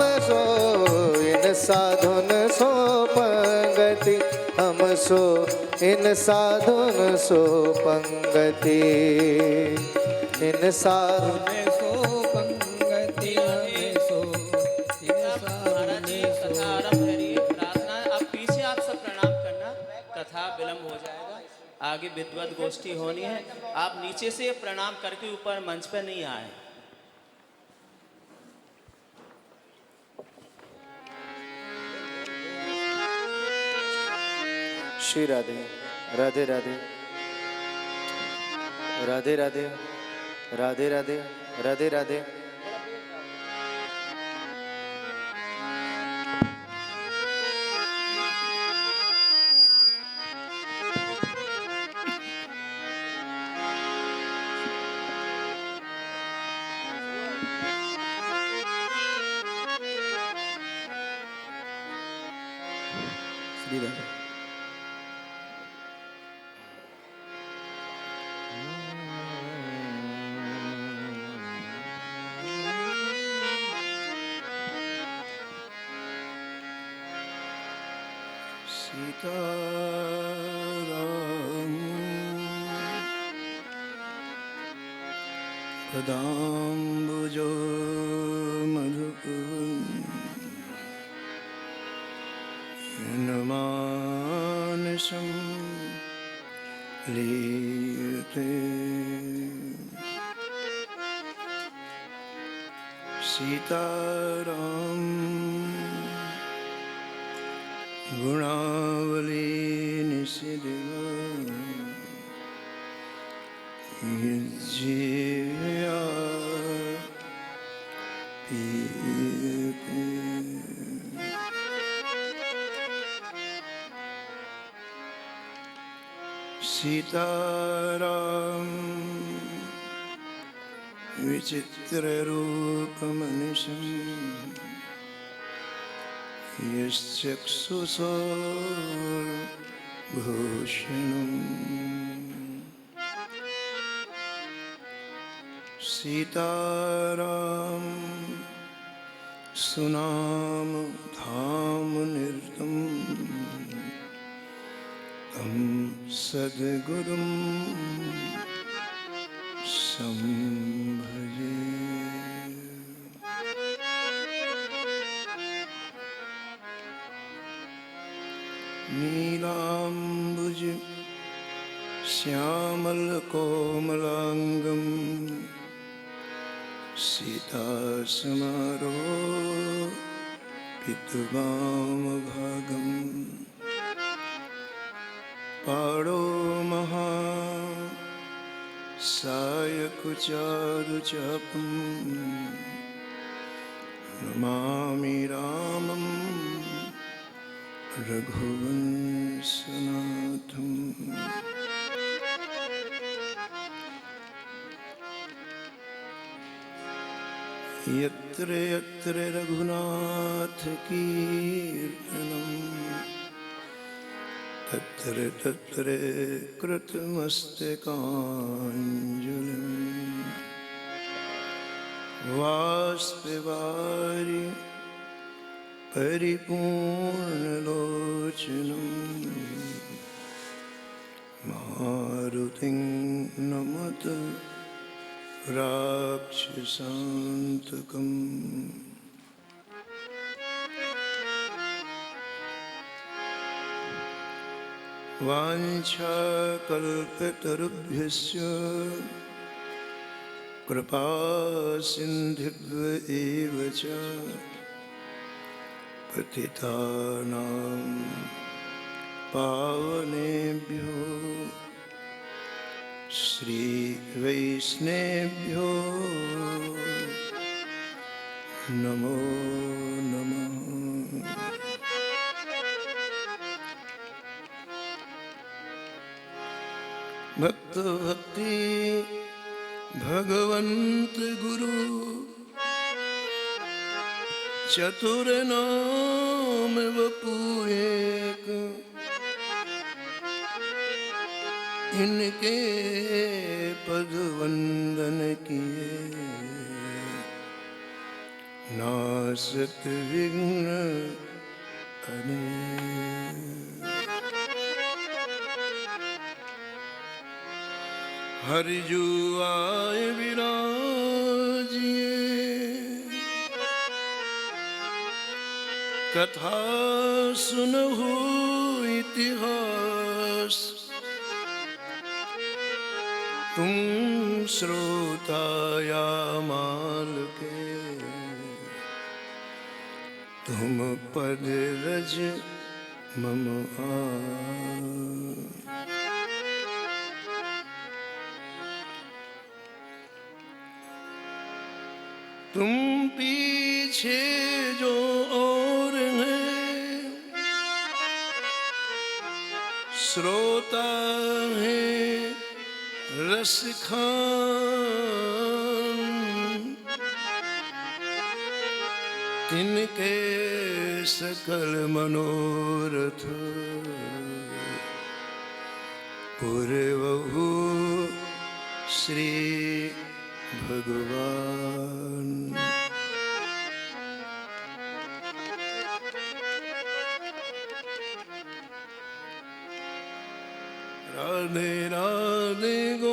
सो इन साधुन सो पंगति, हम सो इन साधुन सो पंगति, इन साधुन सो पंगति, हम सो इन साधुन सो। कथा आरंभ करिए। प्रार्थना अब पीछे आप सब प्रणाम करना, कथा विलंब हो जाएगा, आगे विद्वत गोष्ठी होनी है। आप नीचे से प्रणाम करके ऊपर मंच पर नहीं आए। श्री राधे राधे राधे राधे राधे राधे राधे राधे राधे। श्री राधे। सीताराम पदाम्बुजो मधुमानसं लीयते। सीताराम गुणावली निशिदिवा जीव्या पीते। सीताराम विचित्ररूपमनिशं यश्चक्षुषोर्भूषणम्। सीताराम सुनाम धाम निरतं, तं सद्गुरुं संभजे। नीलाम्बुज श्यामलकोमलाङ्गं सीतासमारोपितवामभागम्। पाणो महा सायकुचारुचापं, नमामि रामं रघुवंशनाथम्। यत्र यत्र रघुनाथ कीर्तनं, तत्र तत्र कृतमस्तकाञ्जलिम्। वाष्पवारि परिपूर्णलोचनं, मारुतिं नमत राक्षसान्तकम्। वाञ्छाकल्पतरुभ्यश्च कृपा सिन्धुभ्य एव च, पतितानां पावनेभ्यो श्रीवैष्णवेभ्यो नमो नमः। भक्त भक्ति भगवंत गुरु, चतुर नाम वपु एक, इनके पद वंदन किए नासत विघ्न अनेक। हरि जू आए विराजिए, कथा सुनहु इतिहास। तुम श्रोता या माल के, तुम पद रज मम आस। तुम पीछे जो और हैं, श्रोता हैं रस खान। तिनके सकल मनोरथ पूरवहु श्री भगवान। राधे राधे गोविंद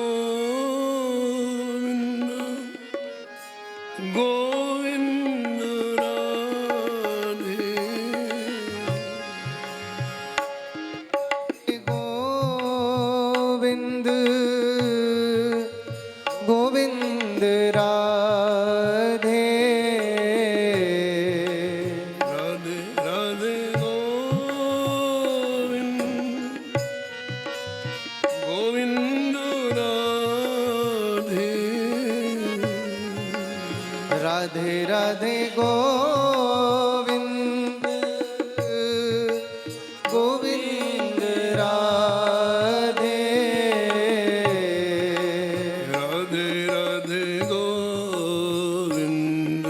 गोविंद राधे। गोविंद गोविंद राधे। राधे राधे गोविंद गोविंद राधे। राधे राधे गोविंद गोविंद राधे। राधे राधे गोविंद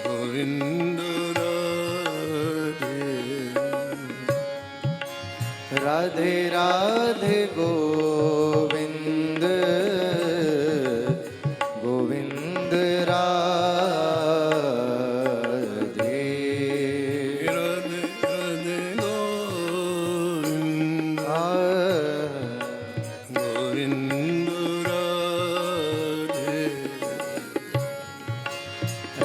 गोविंद राधे। राधे राधे गोविंद गोविंद राधे। राधे राधे गोविंद गोविंद राधे।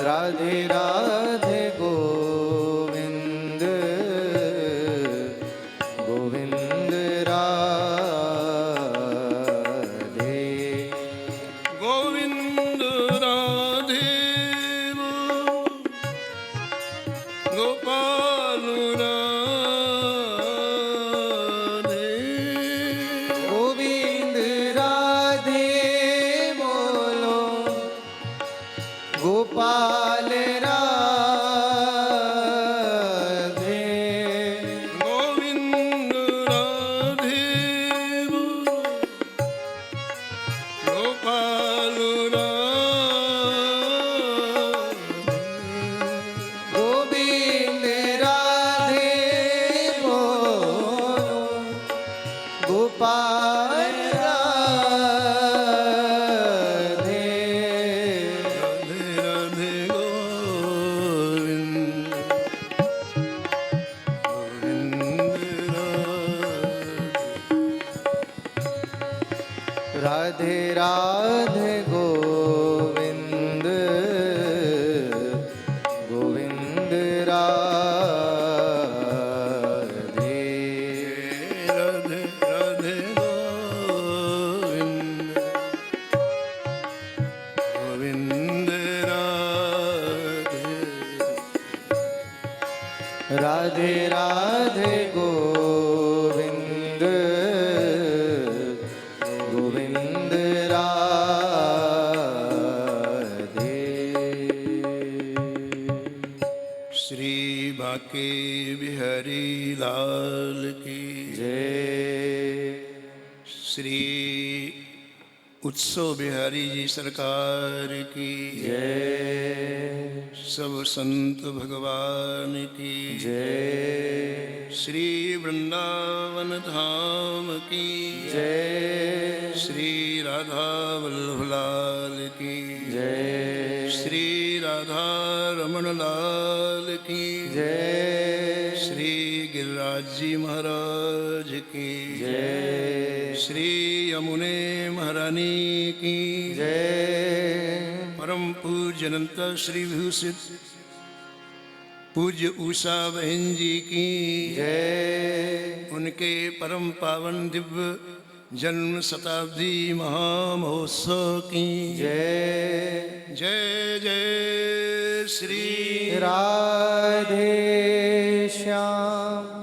राधे राधे गोविंद गोविंद राधे। गोविंद राधे गोपाल राधे। गोविंद राधे बोलो गोपाल राधे। गोविंद राधे गोपाल राधे। गोविंद राधे बोलो गोपाल राधे। राधे राधे गोविंद गोविंद राधे। राधे राधे गोविंद गोविंद राधे। राधे राधे गोविंद गोविंद राधे। राधे राधे गोविंद गोविंद राधे। श्री बांके बिहारी लाल की जय। श्री उत्सव बिहारी जी सरकार की जय। सब संत भगवान की जय। श्री वृंदावन धाम की जय। श्री राधा वल्लभ लाल की जय। श्री रमन लाल की जय श्री गिरिराज जी महाराज की जय श्री यमुने महारानी की जय परम पूज्य अनंत श्री विभूषित पूज्य उषा बहन जी की जय उनके परम पावन दिव्य जन्म शताब्दी महामहोत्सव की जय जय जय श्री राधे श्याम।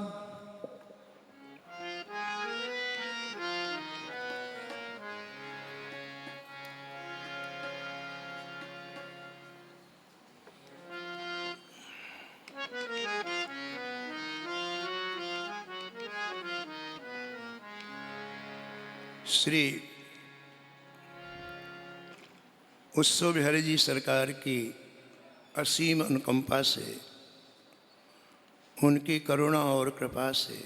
श्री उत्सव बिहारी जी सरकार की असीम अनुकंपा से, उनकी करुणा और कृपा से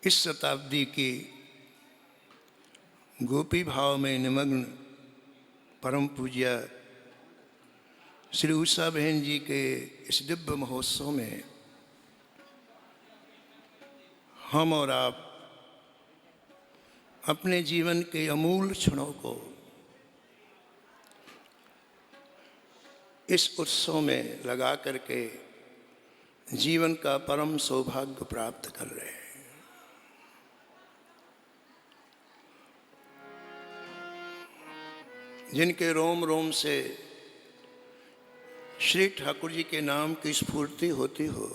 इस शताब्दी की गोपी भाव में निमग्न परम पूज्य श्री उषा बहन जी के इस दिव्य महोत्सव में हम और आप अपने जीवन के अमूल क्षणों को इस उत्सव में लगा करके जीवन का परम सौभाग्य प्राप्त कर रहे हैं। जिनके रोम रोम से श्री ठाकुर जी के नाम की स्फूर्ति होती हो,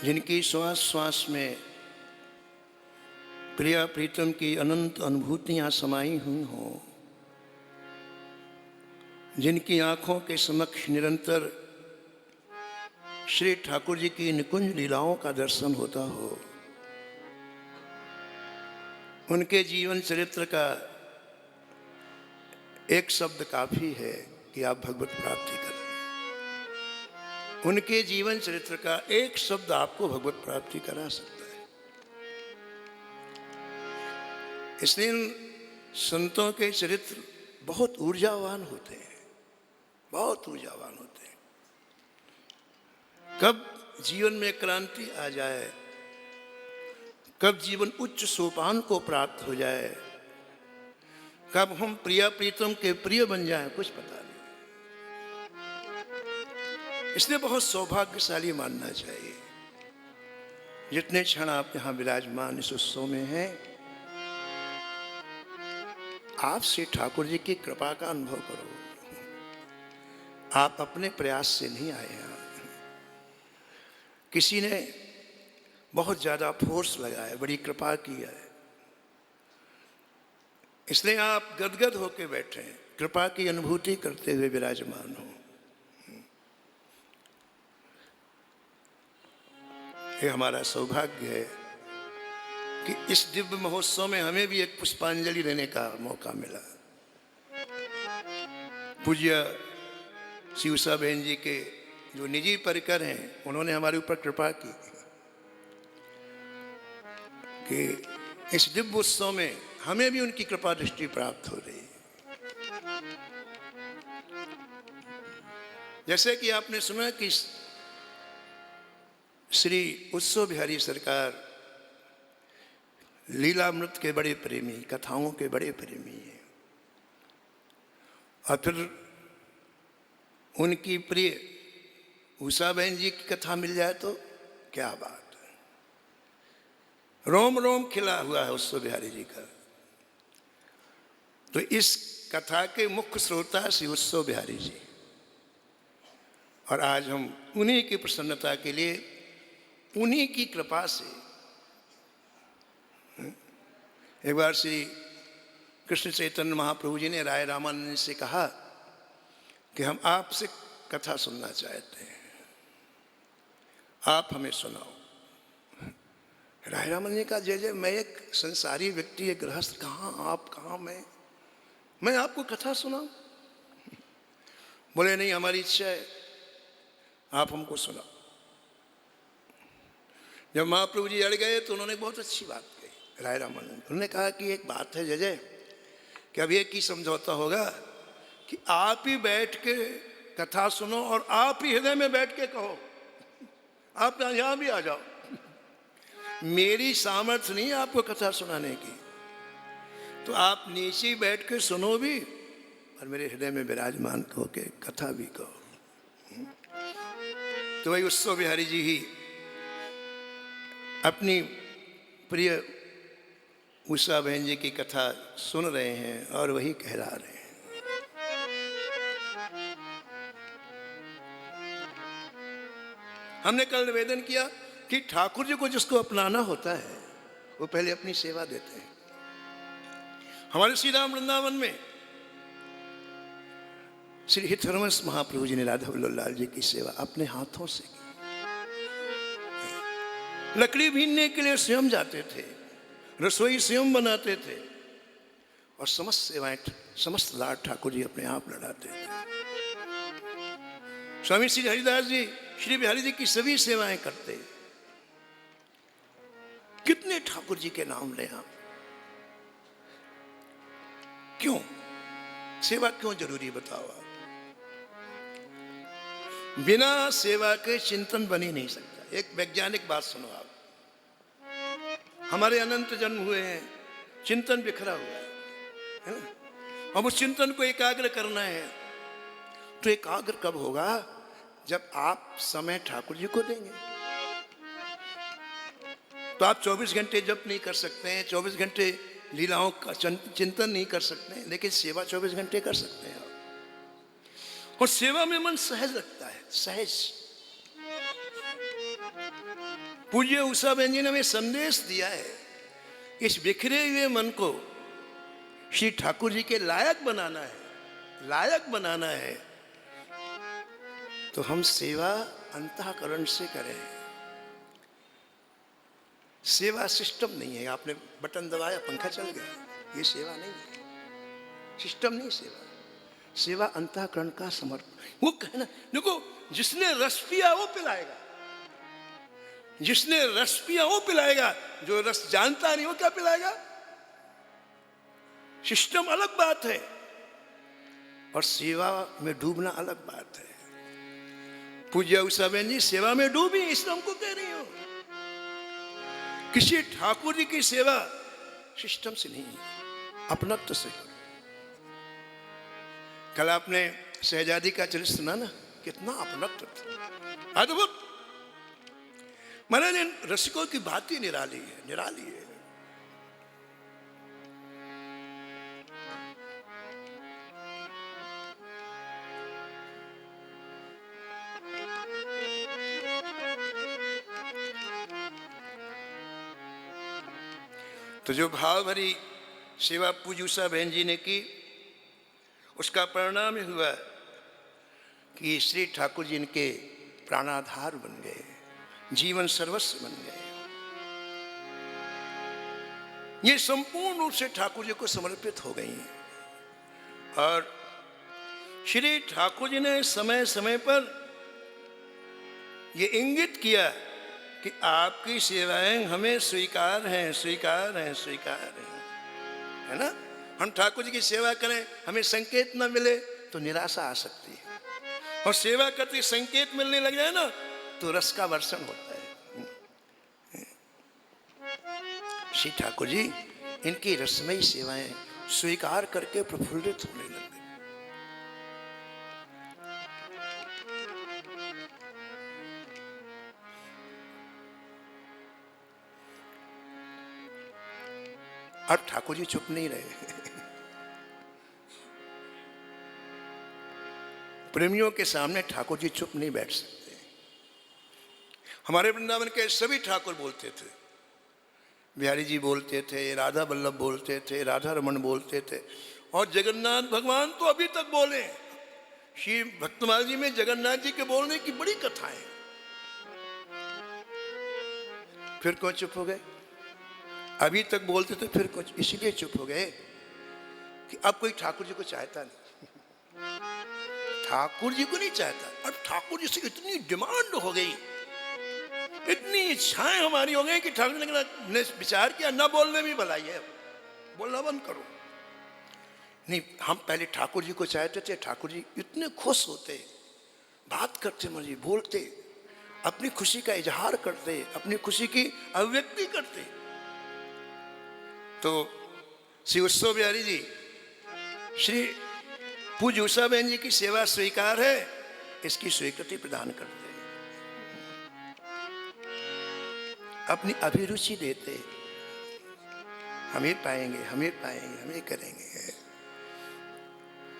जिनकी श्वास श्वास में प्रिया प्रीतम की अनंत अनुभूतियां समाई हुई हों, जिनकी आंखों के समक्ष निरंतर श्री ठाकुर जी की निकुंज लीलाओं का दर्शन होता हो, उनके जीवन चरित्र का एक शब्द काफी है कि आप भगवत प्राप्ति करें। उनके जीवन चरित्र का एक शब्द आपको भगवत प्राप्ति करा सकता है। इसलिए संतों के चरित्र बहुत ऊर्जावान होते हैं, बहुत ऊर्जावान होते हैं। कब जीवन में क्रांति आ जाए, कब जीवन उच्च सोपान को प्राप्त हो जाए, कब हम प्रिया प्रीतम के प्रिय बन जाएं, कुछ पता नहीं। इसलिए बहुत सौभाग्यशाली मानना चाहिए जितने क्षण आप यहां विराजमान इस उत्सव में हैं। आप श्री ठाकुर जी की कृपा का अनुभव करो। आप अपने प्रयास से नहीं आए हैं, किसी ने बहुत ज्यादा फोर्स लगाया, बड़ी कृपा की है, इसलिए आप गदगद होकर बैठे हैं, कृपा की अनुभूति करते हुए विराजमान हो। ये हमारा सौभाग्य है कि इस दिव्य महोत्सव में हमें भी एक पुष्पांजलि देने का मौका मिला। पूज्य श्री उषा बहन जी के जो निजी परिकर हैं, उन्होंने हमारे ऊपर कृपा की कि इस दिव्य उत्सव में हमें भी उनकी कृपा दृष्टि प्राप्त हो रही। जैसे कि आपने सुना कि श्री उत्सव बिहारी सरकार लीलामृत के बड़े प्रेमी, कथाओं के बड़े प्रेमी हैं, और फिर उनकी प्रिय उषा बहन जी की कथा मिल जाए तो क्या बात है। रोम रोम खिला हुआ है उत्सव बिहारी जी का। तो इस कथा के मुख्य श्रोता श्री उत्सव बिहारी जी, और आज हम उन्हीं की प्रसन्नता के लिए, उन्हीं की कृपा से, एक बार श्री कृष्ण चैतन्य महाप्रभु जी ने राय रामानंद से कहा कि हम आपसे कथा सुनना चाहते हैं, आप हमें सुनाओ। राय रामानंद ने कहा, जय जय, मैं एक संसारी व्यक्ति, एक गृहस्थ, कहाँ आप कहाँ मैं आपको कथा सुनाऊं? बोले नहीं, हमारी इच्छा है, आप हमको सुनाओ। जब महाप्रभु जी अड़ गए तो उन्होंने बहुत अच्छी बात कही राय रामानंद। उन्होंने कहा कि एक बात है जय जय, कि अब एक ही समझौता होगा कि आप ही बैठ के कथा सुनो और आप ही हृदय में बैठ के कहो। आप यहां भी आ जाओ, मेरी सामर्थ्य नहीं है आपको कथा सुनाने की, तो आप नीचे ही बैठ के सुनो भी और मेरे हृदय में विराजमान होके कथा भी कहो। तो वही उत्सव बिहारी जी ही अपनी प्रिय उषा बहन जी की कथा सुन रहे हैं और वही कहला रहे हैं। हमने कल निवेदन किया कि ठाकुर जी को जिसको अपनाना होता है वो पहले अपनी सेवा देते हैं। हमारे श्री राम वृंदावन में श्री हितरमस महाप्रभु जी ने राधा वल्लभ लाल जी की सेवा अपने हाथों से की। लकड़ी बीनने के लिए स्वयं जाते थे, रसोई स्वयं बनाते थे और समस्त सेवाएं, समस्त लाड ठाकुर जी अपने आप लड़ाते थे। स्वामी श्री हरिदास जी श्री बिहारी जी की सभी सेवाएं करते। कितने ठाकुर जी के नाम लें आप? क्यों सेवा क्यों जरूरी बताओ आप? बिना सेवा के चिंतन बन ही नहीं सकता। एक वैज्ञानिक बात सुनो आप, हमारे अनंत जन्म हुए हैं, चिंतन बिखरा हुआ है ना? अब उस चिंतन को एकाग्र करना है, तो एकाग्र कब होगा? जब आप समय ठाकुर जी को देंगे। तो आप 24 घंटे जप नहीं कर सकते हैं, 24 घंटे लीलाओं का चिंतन नहीं कर सकते हैं, लेकिन सेवा 24 घंटे कर सकते हैं आप। और सेवा में मन सहज लगता है, सहज। पूज्य उषा बहन जी ने हमें संदेश दिया है, इस बिखरे हुए मन को श्री ठाकुर जी के लायक बनाना है, लायक बनाना है। तो हम सेवा अंतःकरण से करें। सेवा सिस्टम नहीं है, आपने बटन दबाया पंखा चल गया, ये सेवा नहीं है, सिस्टम नहीं सेवा। सेवा अंतःकरण का समर्पण। वो कहना, देखो जिसने रस पिया वो पिलाएगा, जिसने रस पिया वो पिलाएगा, जो रस जानता नहीं वो क्या पिलाएगा? सिस्टम अलग बात है और सेवा में डूबना अलग बात है। पूज्य उषा बहन जी सेवा में डूबी, इसलिए हमको कह रही हो। किसी ठाकुर जी की सेवा सिस्टम से नहीं, अपनत्व से करो। कल आपने शहजादी का चरित्र सुना ना, कितना अपनत्व था, अद्भुत। महाराज रसिकों की बात ही निराली है, निराली है। तो जो भाव भरी सेवा पूज्य उषा बहन जी ने की, उसका परिणाम हुआ कि श्री ठाकुर जी इनके प्राणाधार बन गए, जीवन सर्वस्व बन गए। ये संपूर्ण रूप से ठाकुर जी को समर्पित हो गई। और श्री ठाकुर जी ने समय समय पर ये इंगित किया कि आपकी सेवाएं हमें स्वीकार हैं, स्वीकार हैं, स्वीकार हैं, है ना? हम ठाकुर जी की सेवा करें, हमें संकेत न मिले तो निराशा आ सकती है, और सेवा करते संकेत मिलने लग जाए ना तो रस का वर्षण होता है। श्री ठाकुर जी इनकी रसमयी सेवाएं स्वीकार करके प्रफुल्लित होने लगे। और ठाकुर जी चुप नहीं रहे। प्रेमियों के सामने ठाकुर जी चुप नहीं बैठ सकते। हमारे वृंदावन के सभी ठाकुर बोलते थे, बिहारी जी बोलते थे, राधा वल्लभ बोलते थे, राधा रमन बोलते थे, और जगन्नाथ भगवान तो अभी तक बोले। श्री भक्तमाल जी में जगन्नाथ जी के बोलने की बड़ी कथाएं। फिर क्यों चुप हो गए? अभी तक बोलते थे, फिर कुछ इसलिए चुप हो गए कि अब कोई ठाकुर जी को चाहता नहीं, ठाकुर जी को नहीं चाहता। अब ठाकुर जी से इतनी डिमांड हो गई, इतनी इच्छाएं हमारी हो गई कि ठाकुर ने विचार किया न बोलने में भलाई है, बोलना बंद करो। नहीं, हम पहले ठाकुर जी को चाहते थे, ठाकुर जी इतने खुश होते, बात करते, मुझे बोलते, अपनी खुशी का इजहार करते, अपनी खुशी की अभिव्यक्ति करते। तो श्री उत्सव बिहारी जी, श्री पूज्य उषा बहन जी की सेवा स्वीकार है, इसकी स्वीकृति प्रदान करते, अपनी अभिरुचि देते, हमें पाएंगे, हमें पाएंगे, हमें करेंगे।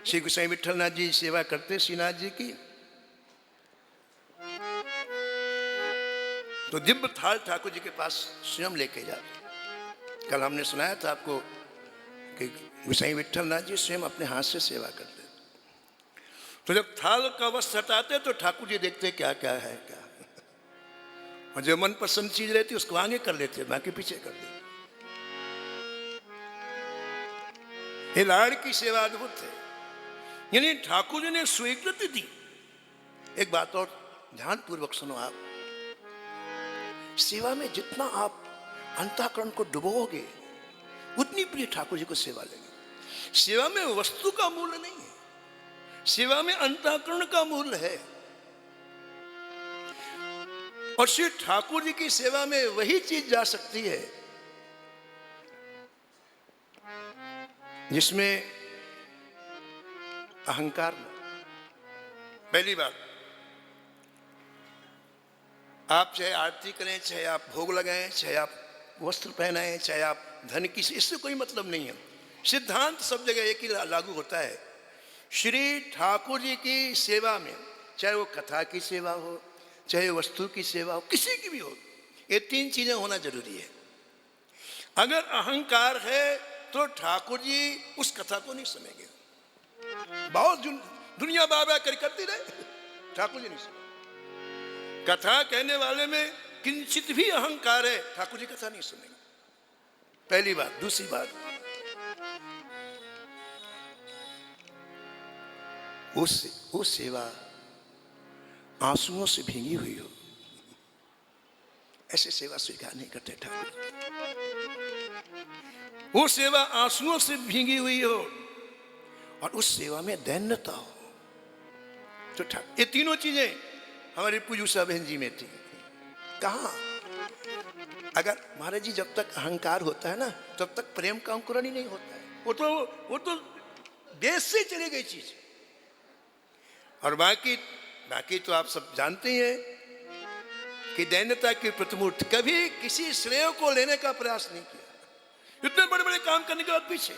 श्री गोसाई विठलनाथ जी सेवा करते श्रीनाथ जी की, तो दिव्य थाल ठाकुर जी के पास स्वयं लेके जाते। कल हमने सुनाया था आपको कि गोसाई विठलनाथ जी स्वयं अपने हाथ से सेवा करते। तो जब थाल का वस्त्र हटाते तो ठाकुर जी देखते क्या क्या है क्या, और जो मनपसंद चीज रहती उसको आगे कर लेते, बाकी पीछे कर देते। ये लाड़ की सेवा अद्भुत है, यानी ठाकुर जी ने स्वीकृति दी। एक बात और ध्यान पूर्वक सुनो आप, सेवा में जितना आप अंतःकरण को डुबोगे उतनी प्रिय ठाकुर जी को सेवा लेगी। सेवा में वस्तु का मूल्य नहीं है, सेवा में अंतःकरण का मूल्य है। और श्री ठाकुर जी की सेवा में वही चीज जा सकती है जिसमें अहंकार न। पहली बात, आप चाहे आरती करें, चाहे आप भोग लगाएं, चाहे आप वस्त्र पहनाएं, चाहे आप धन की, इससे कोई मतलब नहीं है। सिद्धांत सब जगह एक ही लागू होता है। श्री ठाकुर जी की सेवा में, चाहे वो कथा की सेवा हो, चाहे वस्तु की सेवा हो, किसी की भी हो, ये तीन चीजें होना जरूरी है। अगर अहंकार है तो ठाकुर जी उस कथा को नहीं सुनेंगे। बहुत दुनिया बाबा करती रहे, ठाकुर जी नहीं सुने। कथा कहने वाले में किंचित भी अहंकार है, ठाकुर जी कथा नहीं सुनेंगे, पहली बात। दूसरी बात, वो सेवा आंसुओं से भीगी हुई हो, ऐसे सेवा स्वीकार नहीं करते ठाकुर। वो सेवा आंसुओं से भीगी हुई हो और उस सेवा में दैन्यता हो, तो ठाकुर। ये तीनों चीजें हमारी पूज्य उषा बहन जी में थी। कहाँ? अगर महाराज जी, जब तक अहंकार होता है ना, तब तक प्रेम का अंकुरण ही नहीं होता है। वो तो देश से चली गई चीज। और बाकी तो आप सब जानते हैं कि दैन्यता की प्रतिमूर्ति, कभी किसी श्रेय को लेने का प्रयास नहीं किया, इतने बड़े बड़े काम करने के बाद पीछे,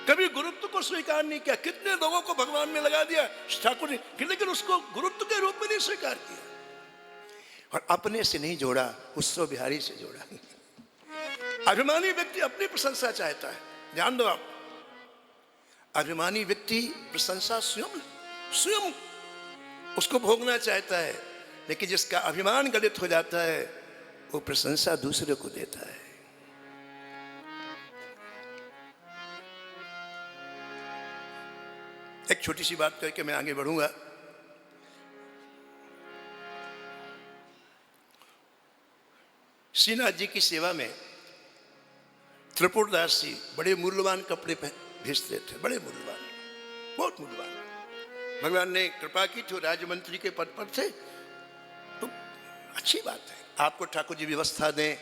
कभी गुरुत्व को स्वीकार नहीं किया। कितने लोगों को भगवान में लगा दिया ठाकुर ने, लेकिन उसको गुरुत्व के रूप में नहीं स्वीकार किया। और अपने से नहीं जोड़ा, उत्सव बिहारी से जोड़ा। अभिमानी व्यक्ति अपनी प्रशंसा चाहता है, ध्यान दो आप। अभिमानी व्यक्ति प्रशंसा स्वयं उसको भोगना चाहता है, लेकिन जिसका अभिमान गलित हो जाता है वो प्रशंसा दूसरे को देता है। एक छोटी सी बात करके मैं आगे बढ़ूंगा। श्रीनाथ जी की सेवा में त्रिपुरदास जी बड़े मूल्यवान कपड़े भेजते थे, बड़े मूल्यवान, बहुत मूल्यवान। भगवान ने कृपा की, जो राज्य मंत्री के पद पर थे, तो अच्छी बात है। आपको ठाकुर जी व्यवस्था दें,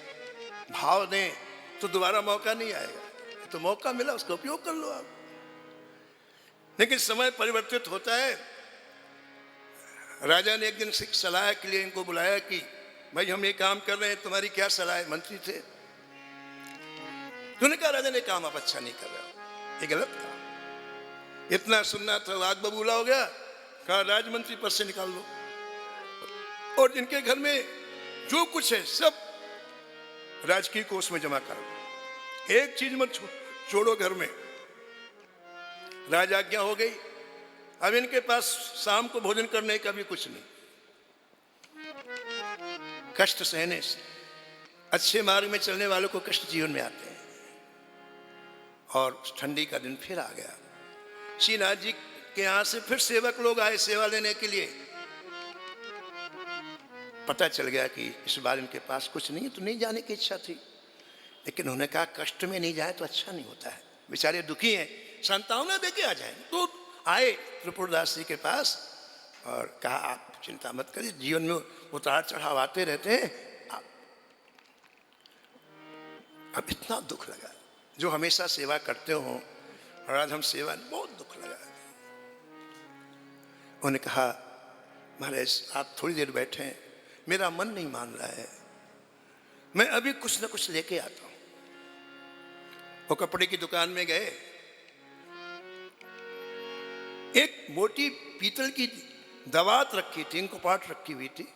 भाव दें, तो दोबारा मौका नहीं आएगा। तो मौका मिला, उसका उपयोग कर लो आप। लेकिन समय परिवर्तित होता है। राजा ने एक दिन सलाह के लिए इनको बुलाया कि भाई हम ये काम कर रहे हैं, तुम्हारी क्या सलाह है? मंत्री थे। तूने कहा राजा ने काम आप अच्छा नहीं कर रहे हो, ये गलत काम। इतना सुनना था, आग बबूला हो गया। कहा राजमंत्री पद से निकाल लो, और इनके घर में जो कुछ है सब राजकीय कोष में जमा करो, एक चीज मत छोड़ो घर में। राजाज्ञा हो गई। अब इनके पास शाम को भोजन करने का भी कुछ नहीं। कष्ट सहने से, अच्छे मार्ग में चलने वालों को कष्ट जीवन में आते हैं। और ठंडी का दिन फिर आ गया। श्रीनाथ जी के यहां से फिर सेवक लोग आए सेवा लेने के लिए। पता चल गया कि इस बार इनके पास कुछ नहीं है, तो नहीं जाने की इच्छा थी, लेकिन उन्होंने कहा कष्ट में नहीं जाए तो अच्छा नहीं होता है। बेचारे दुखी हैं, संतावना दे के आ जाएंगे। तो आए त्रिपुरदास जी के पास और कहा आप चिंता मत करिए, जीवन में उतार चढ़ाव आते रहते हैं। अब इतना दुख लगा, जो हमेशा सेवा करते हो और आज हम सेवा, बहुत दुख लगा। उन्होंने कहा महाराज आप थोड़ी देर बैठे हैं, मेरा मन नहीं मान रहा है, मैं अभी कुछ ना कुछ लेके आता हूं। वो कपड़े की दुकान में गए, एक मोटी पीतल की दवात रखी थी, इंकुपाट रखी हुई थी,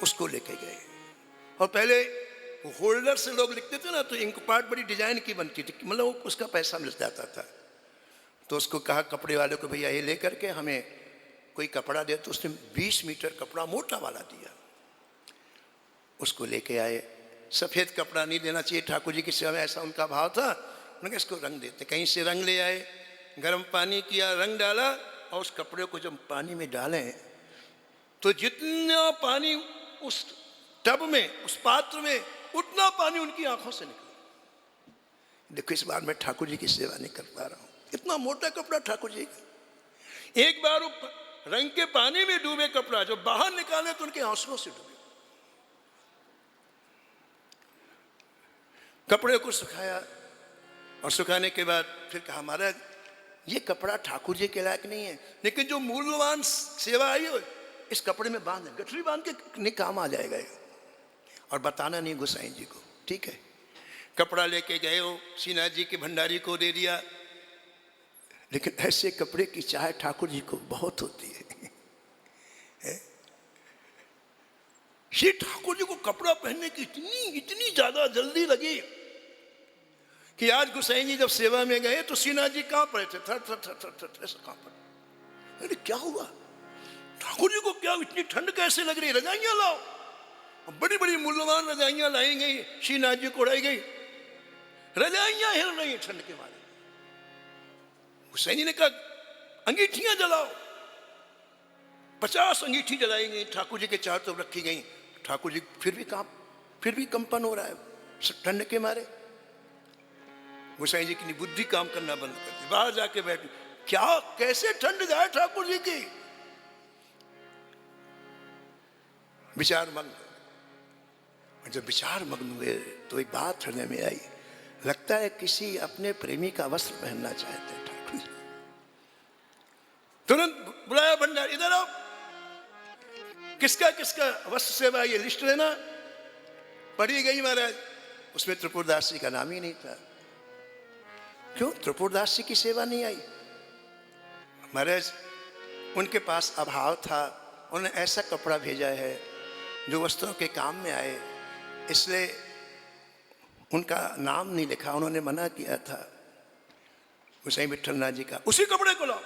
उसको लेके गए। और पहले होल्डर से लोग लिखते थे ना, तो इंकुपाट बड़ी डिजाइन की बनती थी, मतलब उसका पैसा मिल जाता था। तो उसको कहा कपड़े वाले को, भैया ये लेकर के हमें कोई कपड़ा दे। तो उसने 20 मीटर कपड़ा मोटा वाला दिया, उसको लेके आए। सफेद कपड़ा नहीं देना चाहिए ठाकुर जी की सेवा में, ऐसा उनका भाव था। उन्होंने कहा इसको रंग देते, कहीं से रंग ले आए, गर्म पानी किया, रंग डाला, और उस कपड़े को जब पानी में डालें तो जितना पानी उस टब में, उस पात्र में, उतना पानी उनकी आंखों से निकला। देखो इस बार मैं ठाकुर जी की सेवा नहीं कर पा रहा हूं, इतना मोटा कपड़ा ठाकुर जी का। एक बार वो रंग के पानी में डूबे कपड़ा जो बाहर निकाले तो उनके आंसुओं से डूबे। कपड़े को सुखाया और सुखाने के बाद फिर कहा महाराज ये कपड़ा ठाकुर जी के लायक नहीं है, लेकिन जो मूल्यवान सेवा आई हो इस कपड़े में बांध, गठरी बांध के नहीं काम आ जाएगा ये। और बताना नहीं गोसाई जी को, ठीक है। कपड़ा लेके गए हो, श्रीनाथ जी के भंडारी को दे दिया। लेकिन ऐसे कपड़े की चाह ठाकुर जी को बहुत होती है। श्री ठाकुर जी को कपड़ा पहनने की इतनी ज्यादा जल्दी लगी कि आज गोसाई जी जब सेवा में गए तो श्रीनाथ जी कहां पड़े थे, थर थर थर थर थर ऐसा कहां पड़े। अरे क्या हुआ ठाकुर जी को, क्या इतनी ठंड कैसे लग रही, रजाइयां लाओ। बड़ी बड़ी मूल्यवान रजाइयां लाई गई, श्रीनाथ जी को उड़ाई गई, रजाइयां हिल रही ठंड के मारे। हुसैन जी ने कहा अंगीठियां जलाओ, 50 अंगीठी जलाई गई, ठाकुर जी के चारों तरफ रखी गई। ठाकुर जी फिर भी कंपन हो रहा है ठंड के मारे। हुसैन जी की बुद्धि काम करना बंद कर दी, बाहर जाके बैठी, क्या कैसे ठंड जाए ठाकुर जी की। विचार मग्न, जब विचार मग्न हुए तो एक बात हृदय में आई, लगता है किसी अपने प्रेमी का वस्त्र पहनना चाहते हैं ठाकुर जी। तुरंत बुलाया भंडार, इधर आओ, किसका किसका वस्त्र सेवा ये लिस्ट लेना। पढ़ी गई महाराज, उसमें त्रिपुरदास जी का नाम ही नहीं था। क्यों त्रिपुरदास जी की सेवा नहीं आई? महाराज उनके पास अभाव था, उन्होंने ऐसा कपड़ा भेजा है जो वस्त्रों के काम में आए, इसलिए उनका नाम नहीं लिखा, उन्होंने मना किया था। गोसाई विट्ठलनाथ जी का उसी कपड़े को लाओ।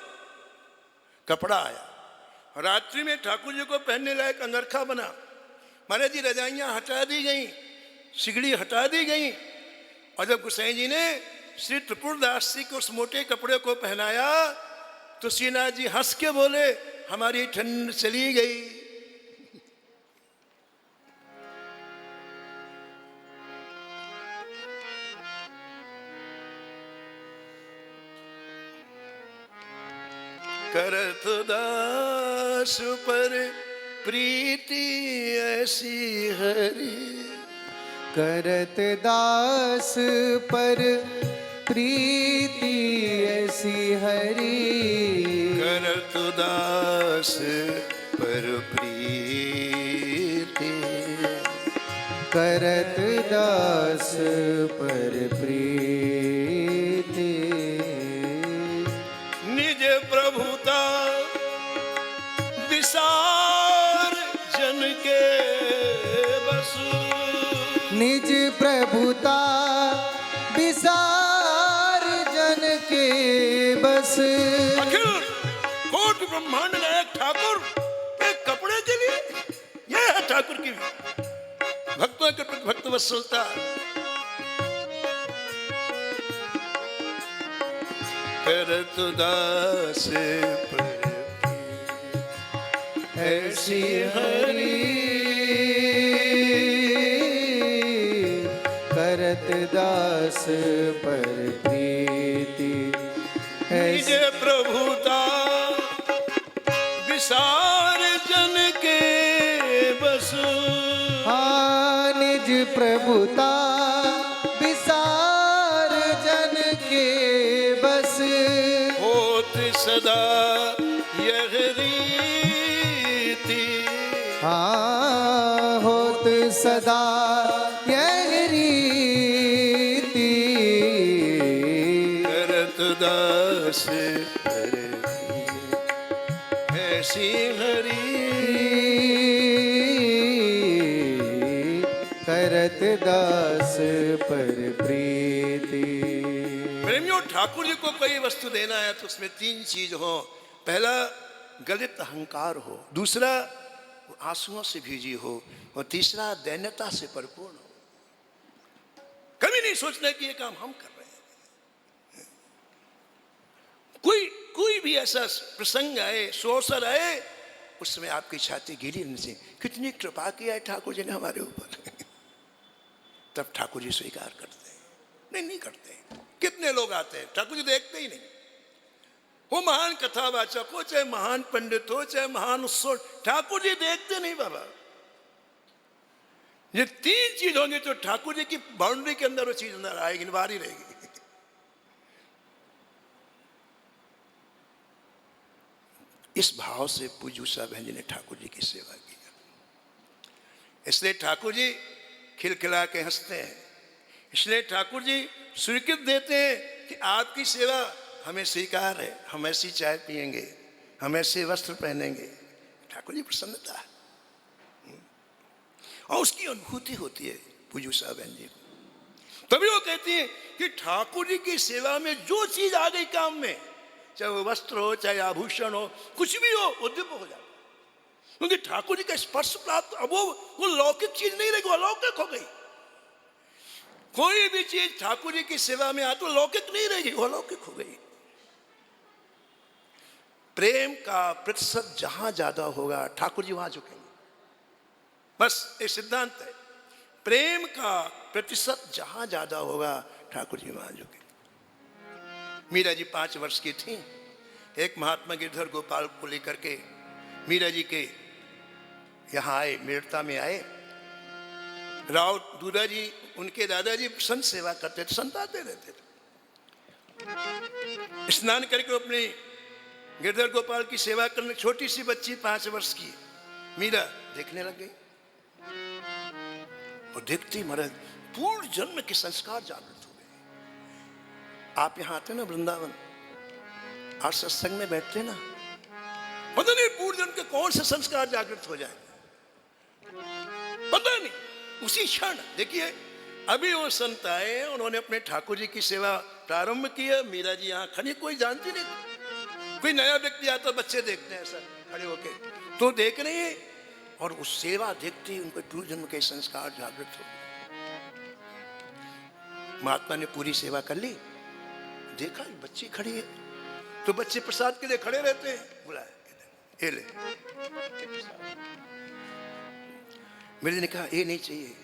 कपड़ा आया, रात्रि में ठाकुर जी को पहनने लायक अंगरखा बना। महाराज जी रजाइयां हटा दी गई, सिगड़ी हटा दी गई, और जब गोसाई जी ने श्री त्रिपुरदास जी को उस मोटे कपड़े को पहनाया तो श्रीनाथ जी हंस के बोले हमारी ठंड चली गई। करत दास पर प्रीति ऐसी हरि, करत दास पर प्रीति ऐसी हरि, करत दास पर प्रीति, करत दास पर प्रीति, निज प्रभुता विसार जन के बस, निज प्रभुता विसार जन के बस। अखिल कोट ब्रह्मांड नायक ठाकुर एक कपड़े के लिए, यह है ठाकुर की भक्तों के प्रति भक्त वत्सलता। करत दास पर ऐसी हरि, करत दास पर प्रीति निज प्रभुता विसार जन के बस। हाँ निज प्रभुता विसार जन के बस। होत सदा यह रीति। हाँ होत सदा यह रीति। करत दास ऐसी हरी। करत दास पर प्रीति। प्रेमियों, ठाकुर जी को कोई वस्तु देना है तो उसमें तीन चीज हो। पहला गलित अहंकार हो, दूसरा आंसुओं से भीजी हो, और तीसरा दैन्यता से परिपूर्ण हो। कभी नहीं सोचना कि ये काम हम कर रहे हैं। कोई भी ऐसा प्रसंग आए, अवसर आए, उसमें आपकी छाती गीली रहने से कितनी कृपा किया है ठाकुर जी ने हमारे ऊपर, तब ठाकुर जी स्वीकार करते हैं। नहीं करते। कितने लोग आते हैं, ठाकुर जी देखते ही नहीं। वो महान कथावाचक हो, चाहे महान पंडित हो, चाहे महान उत्सव, ठाकुर जी देखते नहीं बाबा। ये तीन चीज होंगी तो ठाकुर जी की बाउंड्री के अंदर वो चीज अंदर आएगी, बाहर रहेगी। इस भाव से पूज्य उषा बहन जी ने ठाकुर जी की सेवा की। इसलिए ठाकुर जी खिलखिला के हंसते हैं। इसलिए ठाकुर जी स्वीकृत देते हैं कि आपकी सेवा हमें स्वीकार है, हम ऐसी चाय पिएंगे, हम ऐसे वस्त्र पहनेंगे। ठाकुर जी प्रसन्नता है और उसकी अनुभूति होती है पूज्य उषा बहन जी को। तभी वो कहती है कि ठाकुर जी की सेवा में जो चीज आ गई काम में, चाहे वो वस्त्र हो, चाहे आभूषण हो, कुछ भी हो, वो दिव्य हो जाता। क्योंकि ठाकुर जी का स्पर्श प्राप्त, अब वो लौकिक चीज नहीं रही, वो अलौकिक हो गई। कोई भी चीज ठाकुर जी की सेवा में आ तो लौकिक नहीं रहेगी, वो अलौकिक हो गई। प्रेम का प्रतिशत जहां ज्यादा होगा ठाकुर जी वहां झुकेंगे। बस एक सिद्धांत है, प्रेम का प्रतिशत जहां ज्यादा होगा ठाकुर जी वहां झुकेंगे। मीरा जी 5 वर्ष की थी। एक महात्मा गिरधर गोपाल को लेकर के मीरा जी के यहाँ आए, मेड़ता में आए। राव दूरा जी, उनके दादाजी संत सेवा करते थे, संत आते रहते थे। स्नान करके अपने गिरधर गोपाल की सेवा करने, छोटी सी बच्ची 5 वर्ष की मीरा देखने लग गई। और देखती महाराज पूर्ण जन्म के संस्कार जागृत हो गए। आप यहाँ आते ना वृंदावन, और सत्संग में बैठते ना, पता नहीं पूर्ण जन्म के कौन से संस्कार जागृत हो जाए, पता नहीं। उसी क्षण देखिए, अभी वो संत आए, उन्होंने अपने ठाकुर जी की सेवा प्रारंभ किया। मीरा जी यहाँ खड़ी, कोई जानती नहीं। कोई नया व्यक्ति आता, बच्चे देखते हैं ऐसा खड़े होके, तो देख रहे हैं, और उस सेवा देखते ही उनको पूर्व जन्म के संस्कार जागृत हो गए। महात्मा ने पूरी सेवा कर ली, देखा बच्ची खड़ी है, तो बच्चे प्रसाद के लिए खड़े रहते हैं। बुलाया, ये ले। मेरे ने कहा ये नहीं चाहिए,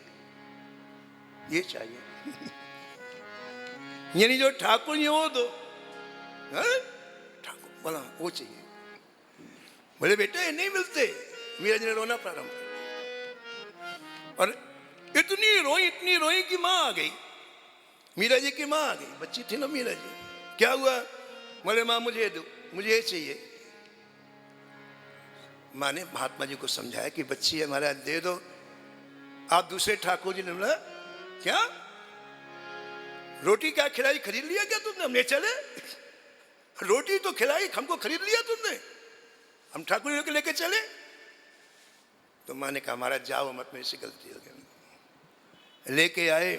ये चाहिए। यानी जो ठाकुर जी वो दो। ठाकुर बोला वो चाहिए। बोले बेटा ये नहीं मिलते। मीरा जी ने रोना प्रारंभ कर, और इतनी रोई कि माँ आ गई। मीरा जी की माँ आ गई, बच्ची थी ना मीरा जी। क्या हुआ? बोले माँ मुझे दो, मुझे ये चाहिए। माँ ने महात्मा जी को समझाया कि बच्ची है हमारा, दे दो। आप दूसरे ठाकुर जी ने बोला क्या रोटी क्या खिलाई, खरीद लिया क्या तुमने? हमने चले, रोटी तो खिलाई, हमको खरीद लिया तुमने, हम ठाकुर जी को लेके चले। तो माँ ने कहा महाराज जाओ मत, मेरी से गलती हो गई। लेके आए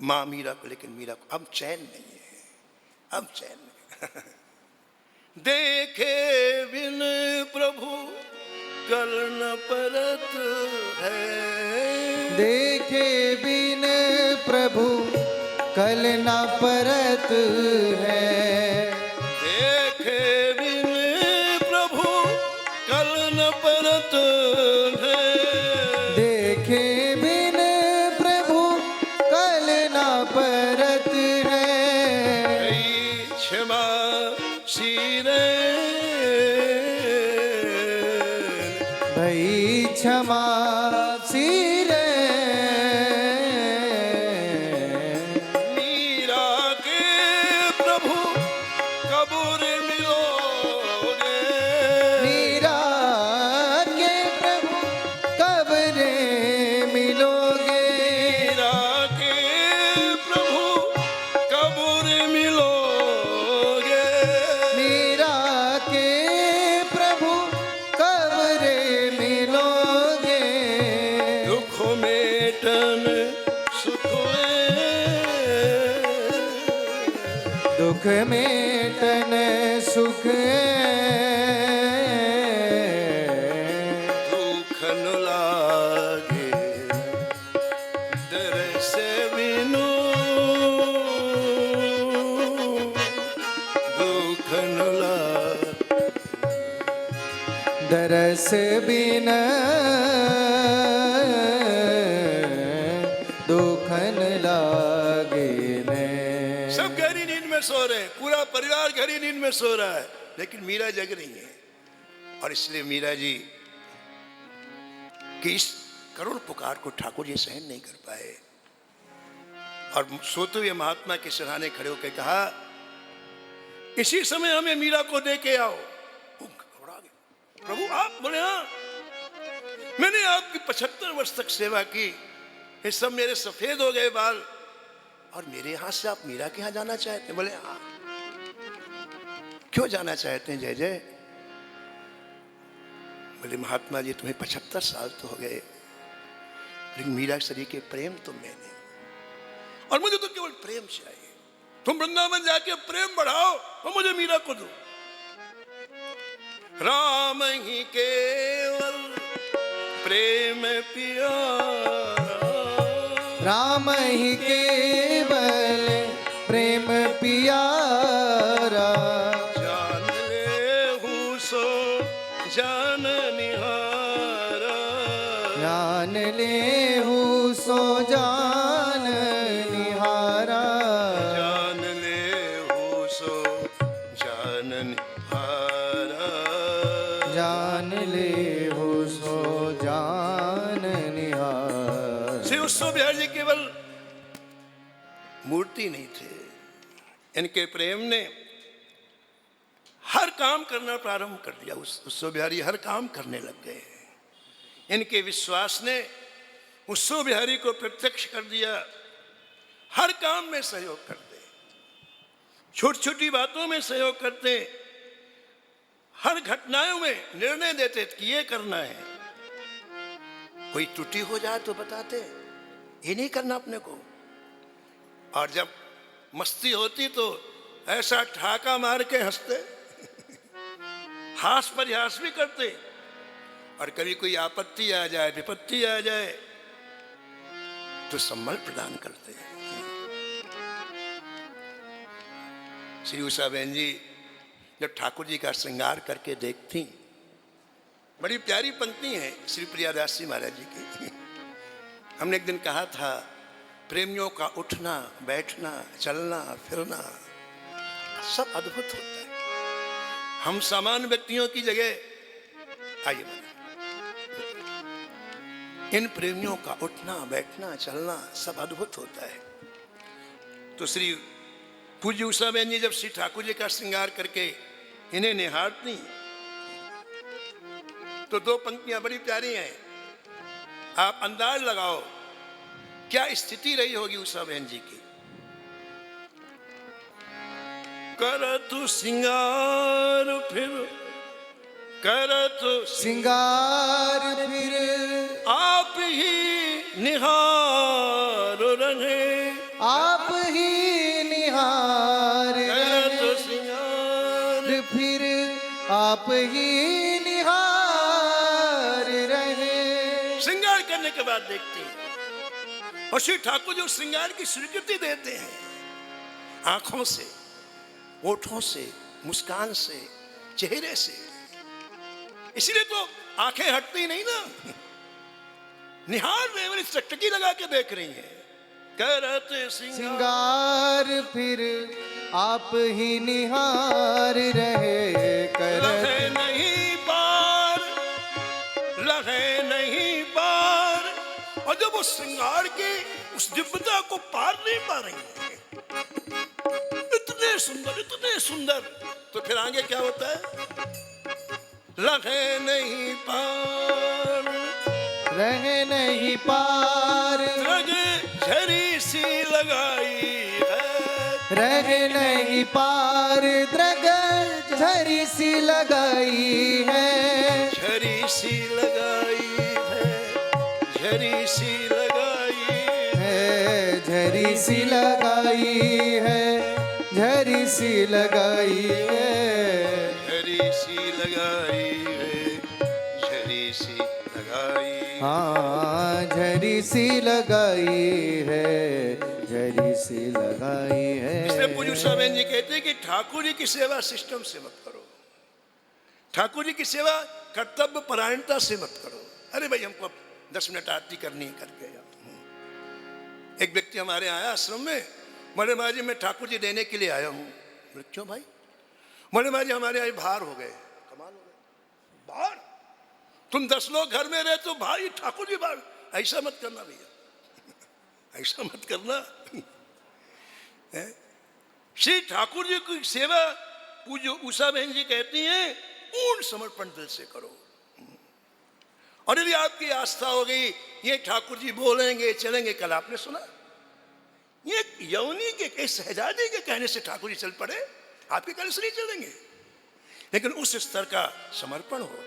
माँ मीरा को, लेकिन मीरा को अब चैन नहीं है, अब चैन नहीं। देखे बिन प्रभु कल न परत है, देखे बिन प्रभु कल न परत है। देखे बिन प्रभु कल न परत है, देखे बिन प्रभु कल परत है। क्षमा शीरे भई क्षमा सिरे। मीरा के प्रभु कबूर मिलोगे। मीरा के प्रभु कब रे मिलोगे। मीरा के प्रभु कबूर मिलोगे। मीरा के प्रभु कब रे मिलोगे। दुख मेटन सुख दुख मेटन सुख दुख न लागे दरस बिनु। दुख न लागे दरस बिन दुखन लागे ने। सब गहरी नींद में सो रहे हैं, पूरा परिवार गहरी नींद में सो रहा है, लेकिन मीरा जग रही है। और इसलिए मीरा जी की इस करुण पुकार को ठाकुर जी सहन नहीं कर पाए और सोते हुए महात्मा के सिरहाने खड़े होकर कहा, इसी समय हमें मीरा को दे के आओ। वो घबरा गए। प्रभु आप बोले, हाँ मैंने आपकी 75 वर्ष तक सेवा की, ये सब मेरे सफेद हो गए बाल, और मेरे यहां से आप मीरा के यहां जाना चाहते हैं? बोले हाँ। क्यों जाना चाहते हैं जय जय? बोले महात्मा जी तुम्हें 75 साल तो हो गए, लेकिन मीरा शरीर के प्रेम तो मैं नहीं, और मुझे तो केवल प्रेम चाहिए। तुम वृंदावन जाके प्रेम बढ़ाओ और मुझे मीरा को दो। राम ही केवल प्रेम प्यारा। राम ही केवल प्रेम पियारा। जान ले हूँ सो जान निहारा। जान ले हूँ सो जान निहारा। जान ले हूँ सो जान निहारा। जान ले हूँ सो जान निहारा। श्री उत्सव बिहार जी केवल मूर्ति नहीं थे, इनके प्रेम ने हर काम करना प्रारंभ कर दिया। उत्सव बिहारी हर काम करने लग गए। इनके विश्वास ने उत्सव बिहारी को प्रत्यक्ष कर दिया, हर काम में सहयोग करते, छोटी छोटी बातों में सहयोग करते, हर घटनाओं में निर्णय देते कि ये करना है। कोई त्रुटि हो जाए तो बताते, ये नहीं करना अपने को। और जब मस्ती होती तो ऐसा ठाका मार के हंसते, हास परिहास भी करते, और कभी कोई आपत्ति आ जाए, विपत्ति आ जाए तो सम्मान प्रदान करते। श्री उषा बहन जी जब ठाकुर जी का श्रृंगार करके देखती, बड़ी प्यारी पंक्ति है श्री प्रियादास जी महाराज जी की। हमने एक दिन कहा था, प्रेमियों का उठना बैठना चलना फिरना सब अद्भुत होता है। हम सामान्य व्यक्तियों की जगह आइए बने, इन प्रेमियों का उठना बैठना चलना सब अद्भुत होता है। तो श्री पूज्य उषा बहन जी जब श्री ठाकुर जी का श्रृंगार करके इन्हें निहारती तो दो पंक्तियां बड़ी प्यारी हैं। आप अंदाज लगाओ क्या स्थिति रही होगी उषा बहन जी की। कर तू सिंगार फिर कर तू सिंगार फिर आप ही निहार रहे। आप ही निहार कर तू रहे। सिंगार फिर आप ही निहार रहे। श्रृंगार करने के बाद देखते हैं और श्री ठाकुर जो श्रृंगार की स्वीकृति देते हैं आंखों से, ओठों से, मुस्कान से, चेहरे से। इसलिए तो आंखें हटती नहीं ना, निहार रहे, चकचकी लगा के देख रही हैं। करत सिंगार सिंगार फिर आप ही निहार रहे कर लहे नहीं पार, लहे नहीं पार। और जब वो श्रृंगार की उस दिव्यता को पार नहीं पा रही है, इतने सुंदर, तो फिर आगे क्या होता है? लहे नहीं पार, रहे नहीं पार, रग झरी सी लगाई है, रहे नहीं पार, द्रग झरी सी लगाई है, झरी सी लगाई है, झरी सी लगाई है झरी सी लगाई है, झरी सी लगाई है, झरी सी लगाई है, झरी सी लगाई। हाँ झरी सी लगाई है, झरी सी लगाई है। इसलिए पूज्य स्वामी जी कहते हैं कि ठाकुर जी की सेवा सिस्टम से मत करो, ठाकुर जी की सेवा कर्तव्य परायणता से मत करो। अरे भाई हमको 10 मिनट आरती करनी है, करके जाओ। एक व्यक्ति हमारे आया आश्रम में, बड़े महाराज जी मैं ठाकुर जी देने के लिए आया हूँ। बोले क्यों भाई? बड़े महाराज जी हमारे यहाँ बाहर हो गए। कमाल हो गए, बाहर? तुम 10 लोग घर में रहे तो भाई ठाकुर जी बाहर? ऐसा मत करना भैया, ऐसा मत करना। श्री ठाकुर जी की सेवा पूज्य उषा बहन जी कहती हैं पूर्ण समर्पण दिल से करो। और यदि आपकी आस्था हो गई, ये ठाकुर जी बोलेंगे चलेंगे, कल आपने सुना ये यौनी के शहजादे के कहने से ठाकुर जी चल पड़े, आपके कहने से नहीं चलेंगे, लेकिन उस स्तर का समर्पण हो।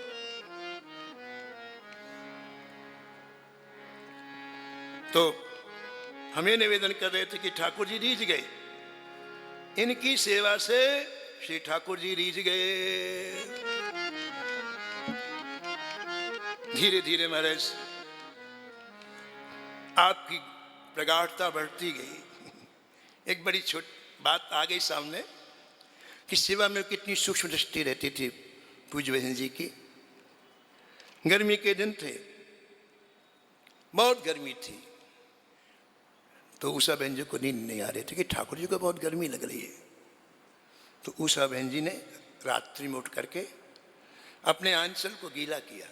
तो हमें निवेदन कर रहे थे कि ठाकुर जी रीझ गए, इनकी सेवा से श्री ठाकुर जी रीझ गए। धीरे धीरे महाराज आपकी प्रगाढ़ता बढ़ती गई। एक बड़ी छोट बात आ गई सामने कि सेवा में कितनी सूक्ष्म दृष्टि रहती थी पूज्य बहन जी की। गर्मी के दिन थे, बहुत गर्मी थी, तो उषा बहन जी को नींद नहीं आ रही थी कि ठाकुर जी को बहुत गर्मी लग रही है। तो उषा बहन जी ने रात्रि में उठ करके अपने आंचल को गीला किया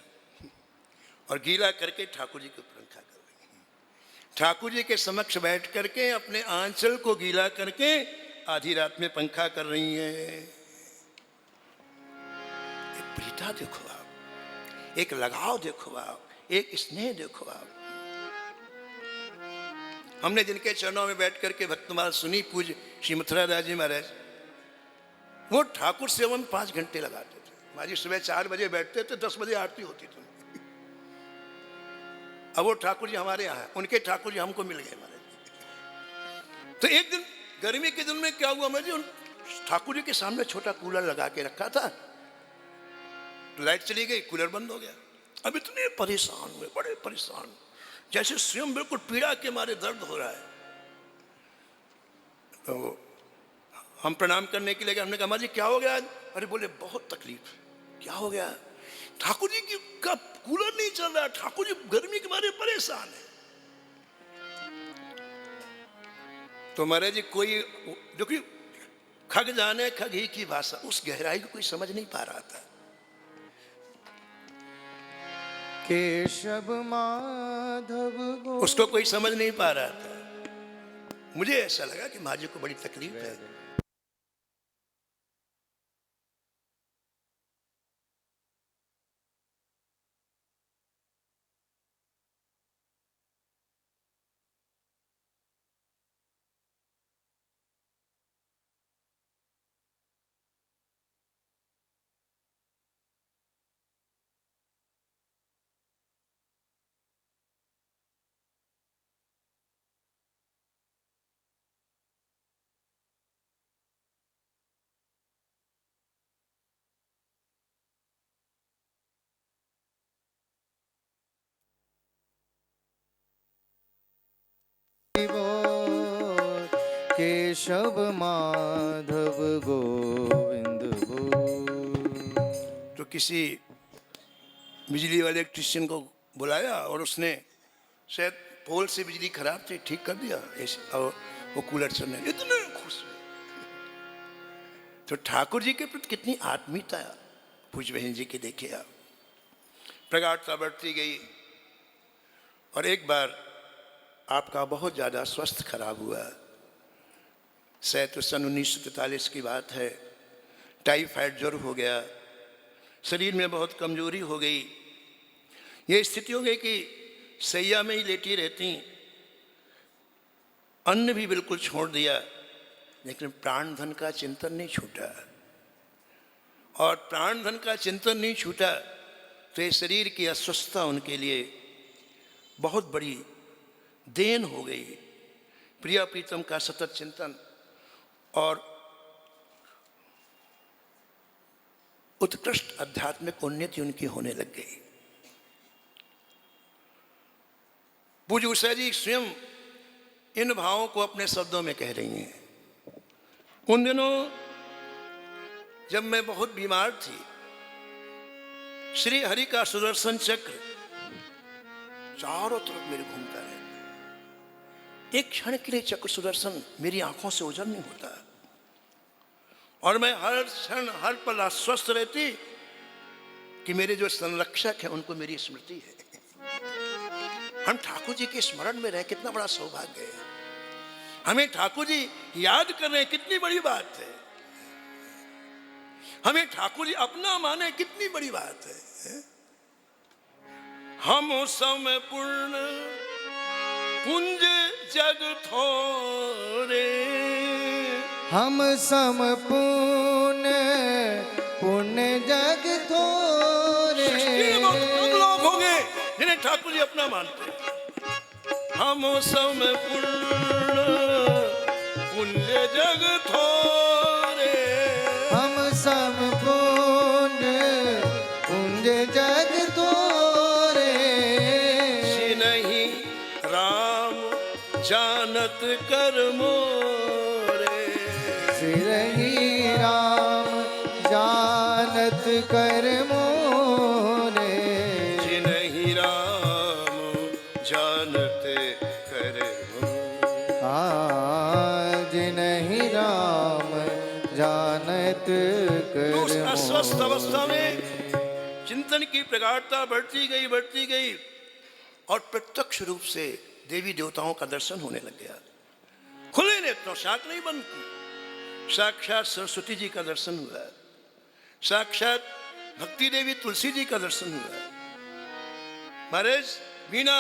और गीला करके ठाकुर जी को पंखा कर रही। ठाकुर जी के समक्ष बैठ करके अपने आंचल को गीला करके आधी रात में पंखा कर रही हैं। एक प्रीता देखो आप, एक लगाव देखो आप, एक स्नेह देखो आप। हमने जिनके चरणों में बैठ करके भक्तमाल सुनी पूज्य श्री मथुरा दास जी महाराज, वो ठाकुर सेवा में 5 घंटे लगाते थे। हमारी सुबह 4 बजे बैठते थे, 10 बजे आरती होती थी। अब वो ठाकुर जी हमारे यहाँ, उनके ठाकुर जी हमको मिल गए महाराज। तो एक दिन गर्मी के दिन में क्या हुआ महाराज, उन ठाकुर जी के सामने छोटा कूलर लगा के रखा था, तो लाइट चली गई, कूलर बंद हो गया। अब इतने परेशान हुए, बड़े परेशान, जैसे स्वयं बिल्कुल पीड़ा के मारे दर्द हो रहा है। तो हम प्रणाम करने के लिए गए, हमने कहा जी क्या हो गया? अरे बोले बहुत तकलीफ। क्या हो गया? ठाकुर जी की का कूलर नहीं चल रहा, ठाकुर जी गर्मी के मारे परेशान है। तो महाराज जी कोई जो कि खग जाने खग ही की भाषा, उस गहराई को कोई समझ नहीं पा रहा था। केशव माधव गो, उसको कोई समझ नहीं पा रहा था। मुझे ऐसा लगा कि महाराज जी को बड़ी तकलीफ है। केशव माधव गोविंद बोल। तो किसी बिजली वाले इलेक्ट्रिशियन को बुलाया और उसने शायद पोल से बिजली खराब थी, ठीक कर दिया और वो कूलर चलने, इतने खुश हुए। तो ठाकुर जी के प्रति कितनी आत्मीयता पूज बहन जी की देखिए आप। प्रगाढ़ता बढ़ती गई और एक बार आपका बहुत ज़्यादा स्वास्थ्य खराब हुआ। शायद तो सन 1943 की बात है। टाइफाइड ज्वर हो गया, शरीर में बहुत कमजोरी हो गई। ये स्थिति हो गई कि सैया में ही लेटी रहती, अन्न भी बिल्कुल छोड़ दिया, लेकिन प्राण धन का चिंतन नहीं छूटा। और प्राण धन का चिंतन नहीं छूटा तो ये शरीर की अस्वस्थता उनके लिए बहुत बड़ी देन हो गई। प्रिया प्रीतम का सतत चिंतन और उत्कृष्ट आध्यात्मिक उन्नति उनकी होने लग गई। पूज्य उषा जी स्वयं इन भावों को अपने शब्दों में कह रही हैं। उन दिनों जब मैं बहुत बीमार थी, श्री हरि का सुदर्शन चक्र चारों तरफ मेरे घूमता रहता। एक क्षण के लिए चक्र सुदर्शन मेरी आंखों से ओझल नहीं होता और मैं हर क्षण हर पल अस्वस्थ रहती कि मेरे जो संरक्षक हैं उनको मेरी स्मृति है। हम ठाकुर जी के स्मरण में रहे, कितना बड़ा सौभाग्य है। हमें ठाकुर जी याद कर रहे हैं, कितनी बड़ी बात है। हमें ठाकुर जी अपना माने, कितनी बड़ी बात है। हम समय पूर्ण पुंज जग थोरे, हम समपूर्ण पुण्य जग थोरे। बहुत कम लोग होंगे जिन्हें ठाकुर जी अपना मानते हैं। हम समय पूर्ण पुण्य जग थोरे, हम समपूर्ण पुण्य जग थोरे। नहीं राम जानत कर मोरे, सिरही राम जानत कर मोरे। नहीं राम जानत कर मोरे। आज नहीं राम जानत कर उस अस्वस्थ मोरे। अवस्था में चिंतन की प्रगाढ़ता बढ़ती गई और प्रत्यक्ष रूप से देवी देवताओं का दर्शन होने लग गया। खुले नेत्रों, शाक नहीं बंद की, साक्षात सरस्वती जी का दर्शन हुआ, साक्षात भक्ति देवी तुलसी जी का दर्शन हुआ। महाराज वीणा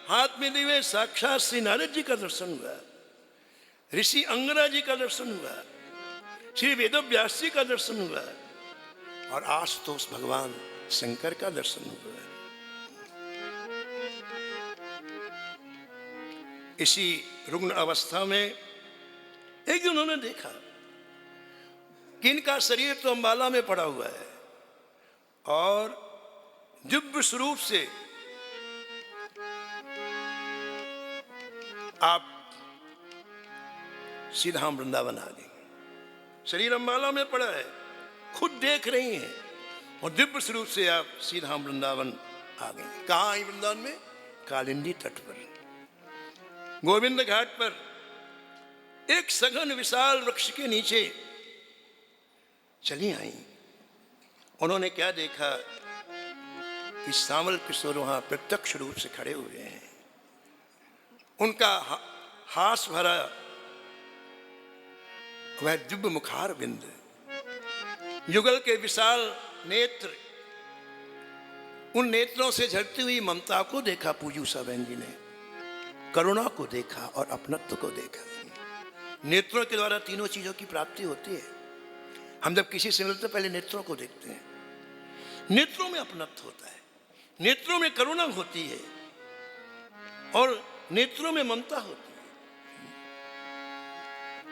हाथ में लिए साक्षात श्री नारद जी का दर्शन हुआ, ऋषि अंगना जी का दर्शन हुआ, श्री वेदव्यास जी का दर्शन हुआ और आशुतोष भगवान शंकर का दर्शन हुआ। इसी रुग्ण अवस्था में एक दिन उन्होंने देखा कि इनका शरीर तो अंबाला में पड़ा हुआ है और दिव्य स्वरूप से आप सीधा वृंदावन आ गए। शरीर अंबाला में पड़ा है, खुद देख रही हैं और दिव्य स्वरूप से आप सीधा वृंदावन आ गए। कहाँ आई वृंदावन में? कालिंदी तट पर, गोविंद घाट पर, एक सघन विशाल वृक्ष के नीचे चली आई। उन्होंने क्या देखा कि श्यामल किशोर वहां प्रत्यक्ष रूप से खड़े हुए हैं। उनका हास भरा वह दिव्य मुखार बिंद, युगल के विशाल नेत्र, उन नेत्रों से झलकती हुई ममता को देखा पूज्य उषा बहन जी ने, करुणा को देखा और अपनत्व को देखा। नेत्रों के द्वारा तीनों चीजों की प्राप्ति होती है। हम जब किसी से मिलते पहले नेत्रों को देखते हैं, नेत्रों में अपनत्व होता है, नेत्रों में करुणा होती है और नेत्रों में ममता होती है।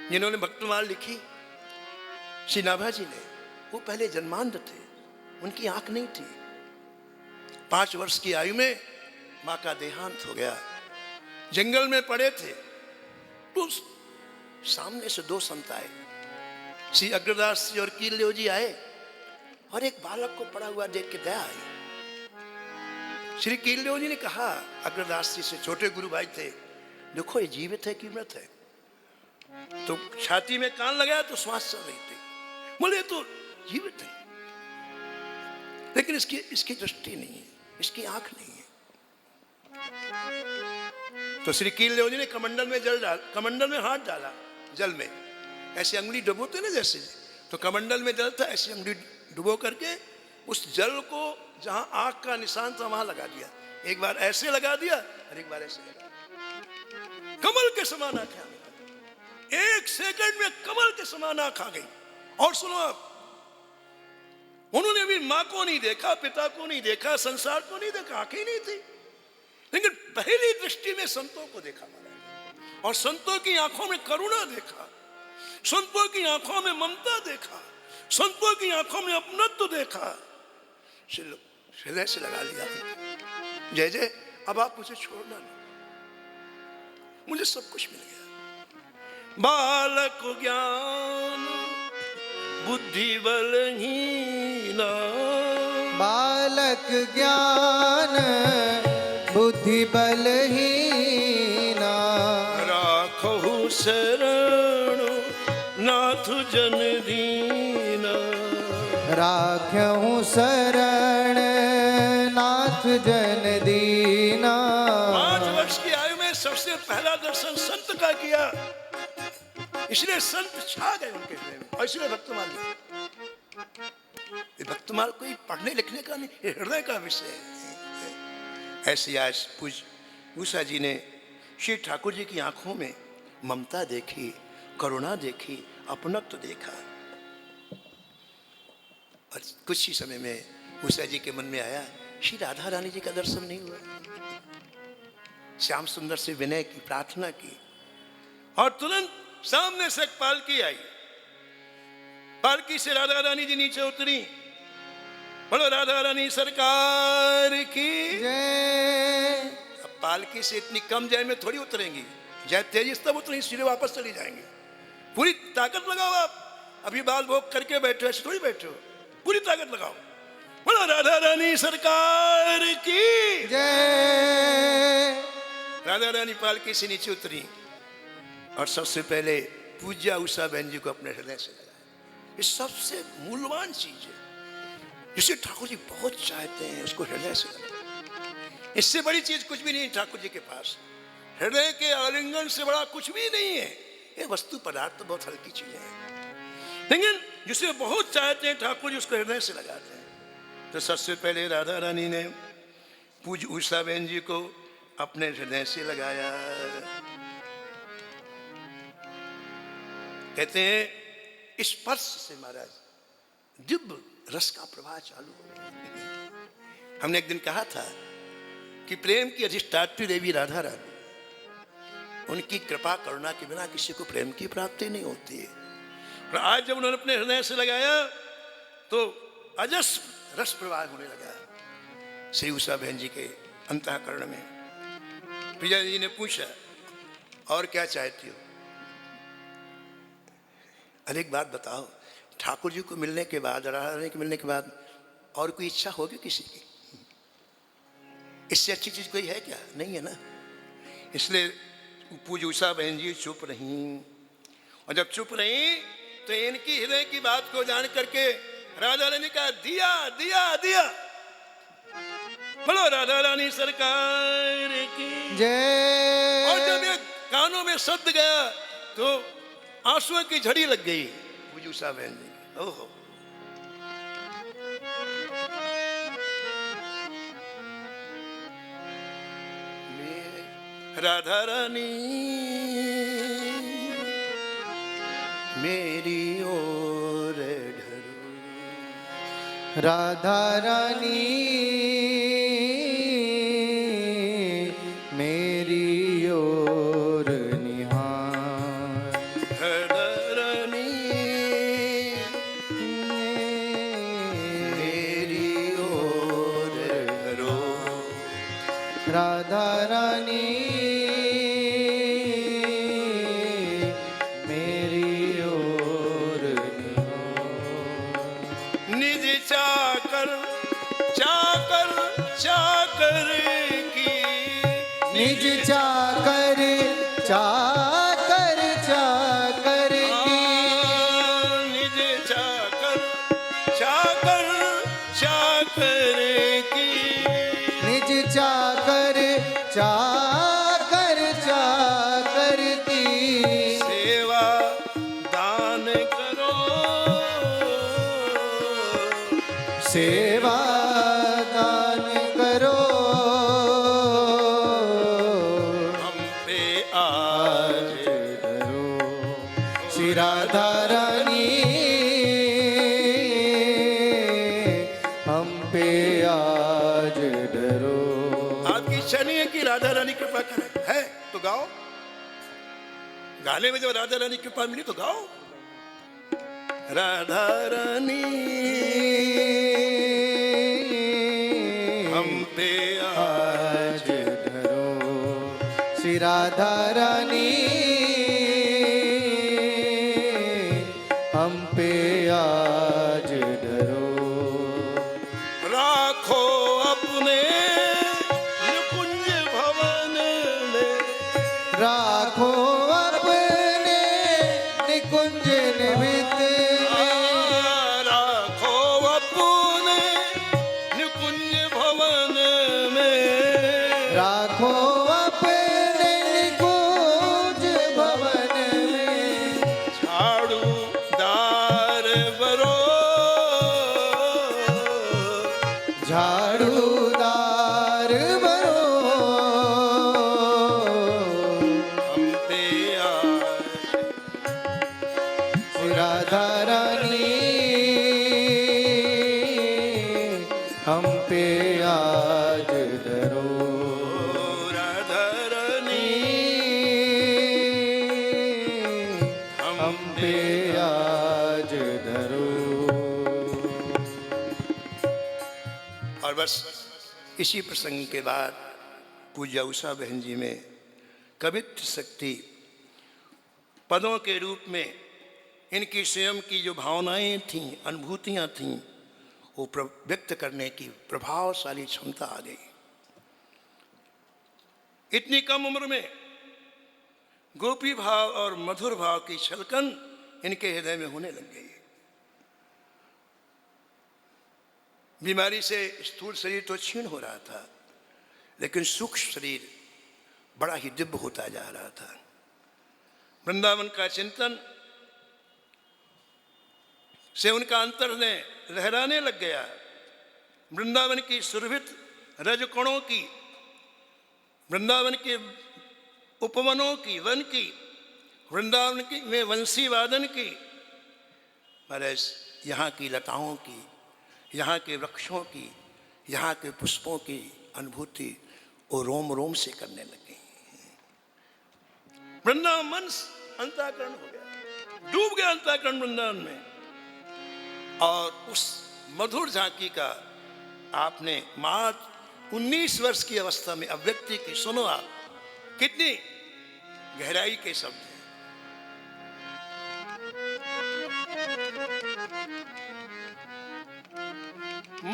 जिन्होंने भक्तमाल लिखी श्री नाभा जी ने, वो पहले जन्मांध थे, उनकी आंख नहीं थी। 5 वर्ष की आयु में मां का देहांत हो गया। जंगल में पड़े थे तो सामने से 2 संत आए, श्री अग्रदास जी और कीलदेव जी आए और एक बालक को पड़ा हुआ देख के दया आई। श्री कीलदेव जी ने कहा अग्रदास जी से, छोटे गुरु भाई थे, देखो ये जीवित है कि मृत है? तो छाती में कान लगाया तो श्वास चल रही थी। बोले तो जीवित है, लेकिन इसकी दृष्टि नहीं है, इसकी आंख नहीं है। तो श्री कीलदेव जी ने कमंडल में हाथ डाला जल में, ऐसे अंगुली डुबोते ना जैसे, तो कमंडल में जल था, ऐसे अंगुली डुबो करके उस जल को जहां आंख का निशान था वहां लगा दिया। एक बार ऐसे लगा दिया और एक बार ऐसे लगा दिया। कमल के समान आंखें आ गई, 1 सेकंड में कमल के समान आंख आ गई। और सुनो आप, उन्होंने भी मां को नहीं देखा, पिता को नहीं देखा, संसार को नहीं देखा, आंखें नहीं थी, लेकिन पहली दृष्टि में संतों को देखा महाराज, और संतों की आंखों में करुणा देखा, संतों की आंखों में ममता देखा, संतों की आंखों में अपनत्व देखा। हृदय से लगा लिया, जय जय अब आप मुझे छोड़ना नहीं, मुझे सब कुछ मिल गया। बालक ज्ञान बुद्धि बलहीना, बालक ज्ञान बुद्धि बलहीना, राखहु शरण नाथ जन दीना, राख्यहु शरण नाथ जन दीना। 5 वर्ष की आयु में सबसे पहला दर्शन संत का किया, इसलिए संत छा गए उनके हृदय में, और इसलिए भक्तमाल लिखा। ये भक्तमाल कोई पढ़ने लिखने का नहीं, ये हृदय का विषय है। ऐसे आज पूज उषा जी ने श्री ठाकुर जी की आंखों में ममता देखी, करुणा देखी, अपनत्व देखा, और कुछ ही समय में उषा जी के मन में आया श्री राधा रानी जी का दर्शन नहीं हुआ। श्याम सुंदर से विनय की प्रार्थना की, और तुरंत सामने से एक पालकी आई, पालकी से राधा रानी जी नीचे उतरी। बोलो राधा रानी सरकार की जय। अब पालकी से इतनी कम जय में थोड़ी उतरेंगी, जय तेजी तब उतरेंगी, सीधे वापस चली जाएंगी। पूरी ताकत लगाओ आप, अभी बाल भोग करके बैठे हो, ऐसे थोड़ी बैठे हो, पूरी ताकत लगाओ। बोलो राधा रानी सरकार की जय। राधा रानी पालकी से नीचे उतरी और सबसे पहले पूज्या उषा बहन जी को अपने हृदय से लगाया। ये सबसे मूल्यवान चीज है, जिसे ठाकुर जी बहुत चाहते हैं, उसको हृदय से लगाया। इससे बड़ी चीज कुछ भी नहीं ठाकुर जी के पास, हृदय के आलिंगन से बड़ा कुछ भी नहीं है। ये वस्तु पदार्थ तो बहुत हल्की चीजें हैं, लेकिन जिसे बहुत चाहते हैं ठाकुर जी, उसको हृदय से लगाते हैं। तो सबसे पहले राधा रानी ने पूज उषा बहन जी को अपने हृदय से लगाया। कहते हैं स्पर्श से महाराज दिव्य रस का प्रवाह चालू हो गया। हमने एक दिन कहा था कि प्रेम की अधिष्ठात्री देवी राधा रानी, उनकी कृपा करुणा के बिना किसी को प्रेम की प्राप्ति नहीं होती है। और आज जब उन्होंने अपने हृदय से लगाया तो अजस रस प्रवाह होने लगा श्री उषा बहन जी के अंतःकरण में। प्रिया जी ने पूछा और क्या चाहती हो? अरे एक बात बताओ, ठाकुर जी को मिलने के बाद, राधा रानी को मिलने के बाद और कोई इच्छा होगी किसी की? इससे अच्छी चीज कोई है क्या? नहीं है ना। इसलिए पूज उषा बहन जी चुप रही, और जब चुप रही तो इनकी हृदय की बात को जान करके राधा रानी का दिया दिया दिया। बोलो राधा रानी सरकार की जय। और जब ये कानों में शब्द गया तो आंसुओं की झड़ी लग गई पूज उषा बहन जी। ओहो, राधा रानी मेरी ओर ढरो, राधा रानी मेरी ओर निहार, राधा रानी मेरी ओर ढरो, राधा रानी मेरी ओर निहार। निज चाकर चाकर निज चाकर चाकर चाकर की निज चाकर चाकर चाकर की निज चाकर चाकर चाकर की सेवा दान करो सेवा दान करो हम पे आज करो श्री राधा रानी हम पे आज डरो। आपकी इच्छा नहीं है कि राधा रानी कृपा करें, है तो गाओ। गाने में जब राधा रानी कृपा मिली तो गाओ। राधा रानी हम पे आज डरो श्री राधा रानी हम पे आज डरो। राखो अपने निकुंज भवन में राखो अपने निकुंज निमित्त राखो अपने निकुंज भवन में राखो अपने निकुंज भवन में झाड़ू दार बरो झाड़ूदार बरो हम पे आज श्री राधा रानी हम पे आज डरो। राधा रानी हम पे आज डरो। और बस इसी प्रसंग के बाद पूज्य उषा बहन जी में कवित्व शक्ति पदों के रूप में इनकी स्वयं की जो भावनाएं थीं, अनुभूतियां थीं, वो व्यक्त करने की प्रभावशाली क्षमता आ गई। इतनी कम उम्र में गोपी भाव और मधुर भाव की छलकन इनके हृदय में होने लग गई। बीमारी से स्थूल शरीर तो क्षीण हो रहा था, लेकिन सूक्ष्म शरीर बड़ा ही दिव्य होता जा रहा था। वृंदावन का चिंतन से उनका अंतर ने लहराने लग गया। वृंदावन की सुरभित रजकोणों की, वृंदावन के उपवनों की, वन की, वृंदावन की में वंशी वादन की, महाराज यहाँ की लताओं की, यहाँ के वृक्षों की, यहाँ के पुष्पों की अनुभूति वो रोम रोम से करने लगी। वृंदावन मन अंतःकरण हो गया, डूब गया अंतःकरण वृंदावन में। और उस मधुर झांकी का आपने मात्र 19 वर्ष की अवस्था में अभिव्यक्ति की। सुनो आप, कितनी गहराई के शब्द हैं।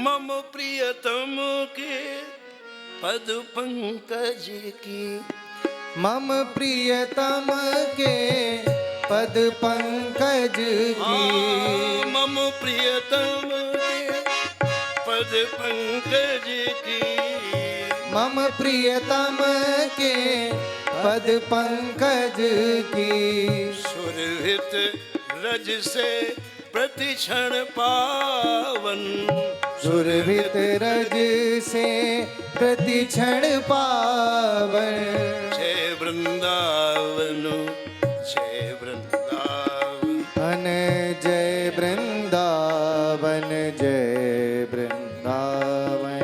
मम प्रियतम के पद पंकज की, मम प्रियतम के पद पंकज की, मम प्रियतम के पद पंकज की, मम प्रियतम के पद पंकज की, सुरभित रज से प्रतिक्षण पावन, सुरभित रज से प्रतिक्षण पावन, जय वृंदावन जय वृंदावन, जय वृंदावन जय वृंदावन,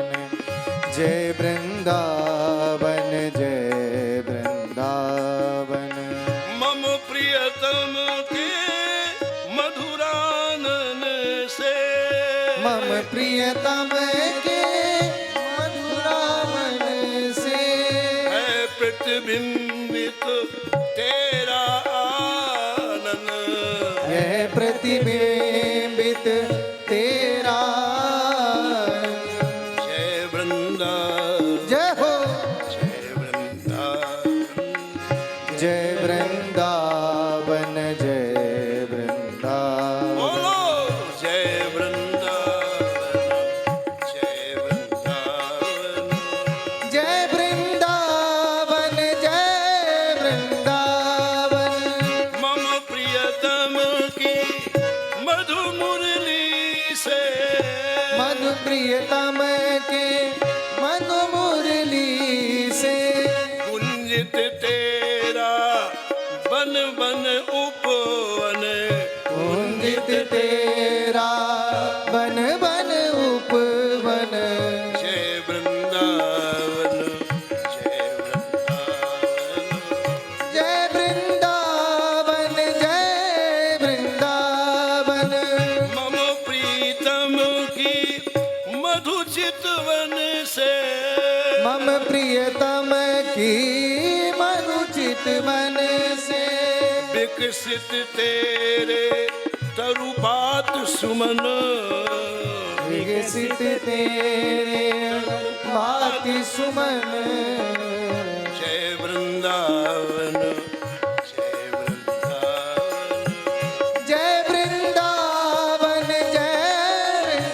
जय वृंदावन जय वृंदावन। मम प्रियतम के मधुरानन से, मम प्रियतम के मधुरावन से, है प्रतिबिंबित तेरा आनन, यह प्रतिबिंबित तेरा। जय वृंदावन जय हो जय वृंदावन। मधु मुरली से, मधु प्रियतम के मधु मुरली से, गुंजित तेरा बन बन उपवन, गुंजित तेरा बन बन उपवन। जय वृंदावन जय वृंदावन, जय वृंदावन जय वृंदावन। मम प्रीतम की मधु चितवन से, मम प्रियतम की मधु चितवन से, विकसित तेरे तरुपात सुमन, विकसित तेरे भाति सुमन। जय वृंदावन जय वृंदावन, जय वृंदावन जय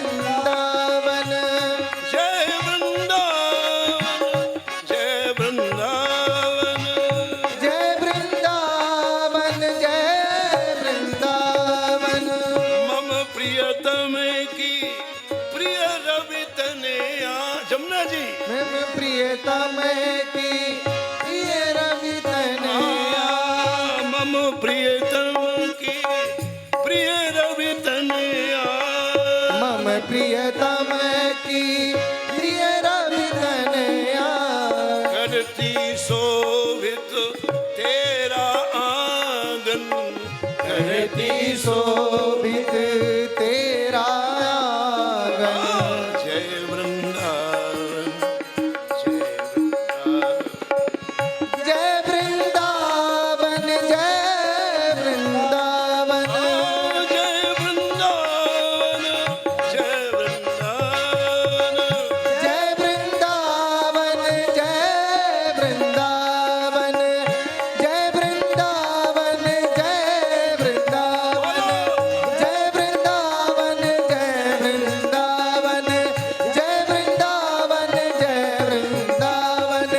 वृंदावन। जय वृंदावन जय वृंदावन, जय वृंदावन जय वृंदावन। मम प्रियतम की प्रिय रवि तनया, जमुना जी मम प्रियतम की प्रिय रवि तनया, मम प्रियतम की प्रिय रवि तनया, मम प्रियतम की प्रिय रवि तनया। करती शोभित तेरा आंगन, करती शोभित तेरा आंगन। जय वृंदावन जय वृंदावन, जय वृंदावन जय वृंदावन। जय वृंदावन जय वृंदावन, जय वृंदावन जय वृंदावन। जय वृंदावन जय वृंदावन। जय वृंदावन जय वृंदावन। जय वृंदावन जय वृंदावन।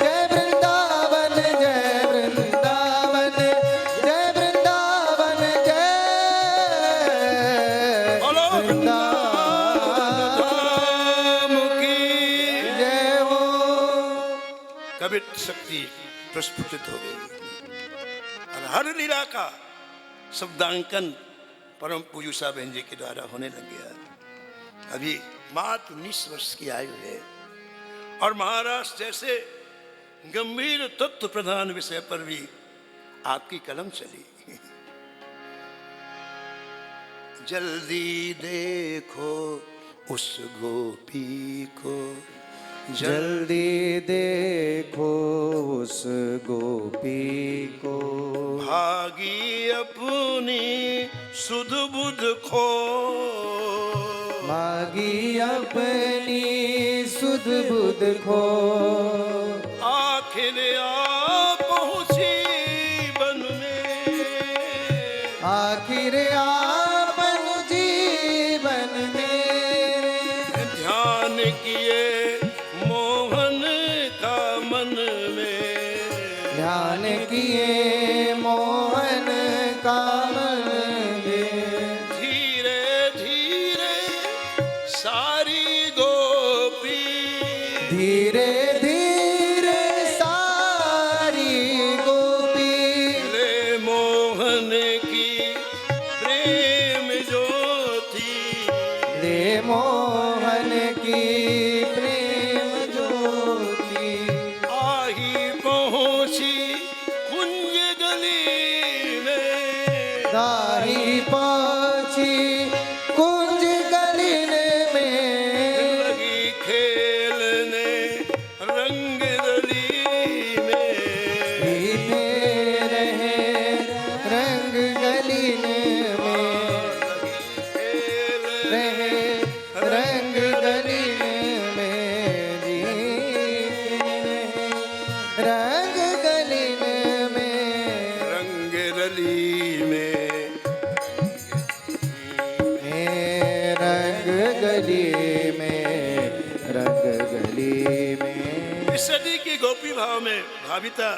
जय वृंदावन जय वृंदावन। जय वृंदावन जय बोलो वृंदावन धाम की जय हो। कवित शक्ति प्रस्फुटित हो गई और हर लीला का शब्दांकन परम पूज्य उषा बहन जी के द्वारा होने लग गया। अभी मात्र 19 वर्ष की आयु है और महाराष्ट्र जैसे गंभीर तत्व प्रधान विषय पर भी आपकी कलम चली। जल्दी देखो उस गोपी को, जल्दी देखो उस गोपी को, भागी अपनी सुध बुध खो, मागी अपनी सुध बुध खो। आखिर आ पहुंची बन में, आखिर आपन जीवन में, ध्यान किए मोहन का मन में, ध्यान किए मोहन का मन में। धीरे धीरे सारी गोपी, धीरे धीरे सारी गोपी, ले मोहन की प्रेम ज्योति, दे मोहन की प्रेम ज्योति। आही पहुंची कुंज गली में, दाही पहुंची कुंज गलिन में, लगी खेलने रंग रली में, भीते रहे रंग गलिन में, रहे रंग गलिन में, रंग गलिन में, रंग रली में, रंग गली में, रंग गली में। इस सदी की गोपी भाव में भाविता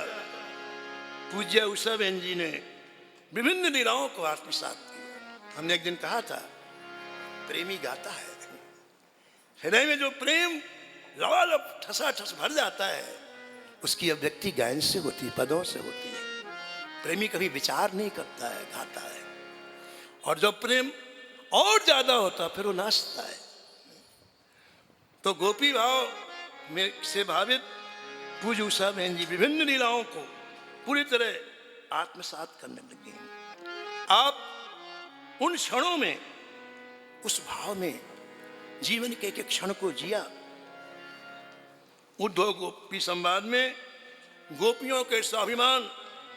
पूज्य उषा बहन जी ने विभिन्न लीलाओं को आत्मसात किया। हमने एक दिन कहा था, प्रेमी गाता है, हृदय में जो प्रेम लबालब ठसाठस भर जाता है, उसकी अभिव्यक्ति गायन से होती है, पदों से होती है। प्रेमी कभी विचार नहीं करता है, गाता है। और जब प्रेम और ज्यादा होता फिर वो नाचता है। तो गोपी भाव में से भावित पूज्य उषा बहन जी विभिन्न लीलाओं को पूरी तरह आत्मसात करने लगी। आप उन क्षणों में, उस भाव में जीवन के एक क्षण को जिया। उद्धव गोपी संवाद में गोपियों के स्वाभिमान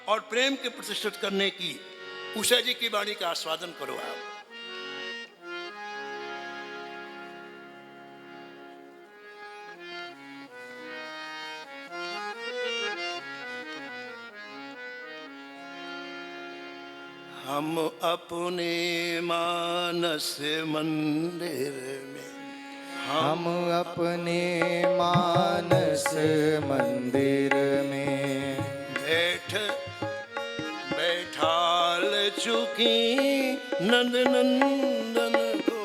और प्रेम के प्रतिष्ठित करने की उषा जी की वाणी का आस्वादन करो आप। हम अपने मानस मंदिर में, हम अपने मानस मंदिर में बैठाल चुकी नंद नंदन को,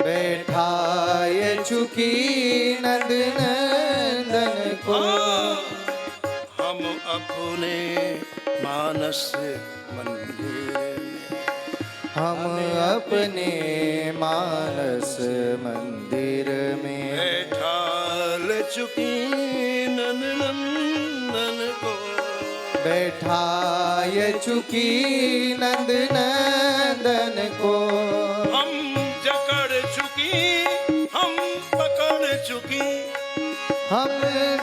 बैठाए चुकी नंद नंदन को। हम अपने मानस मंदिर में, हम अपने मानस मंदिर में बैठाल चुकी नंद नंदन को, बैठाए चुकी नंद नंदन को। हम जकड़ चुकी, हम पकड़ चुकी, हम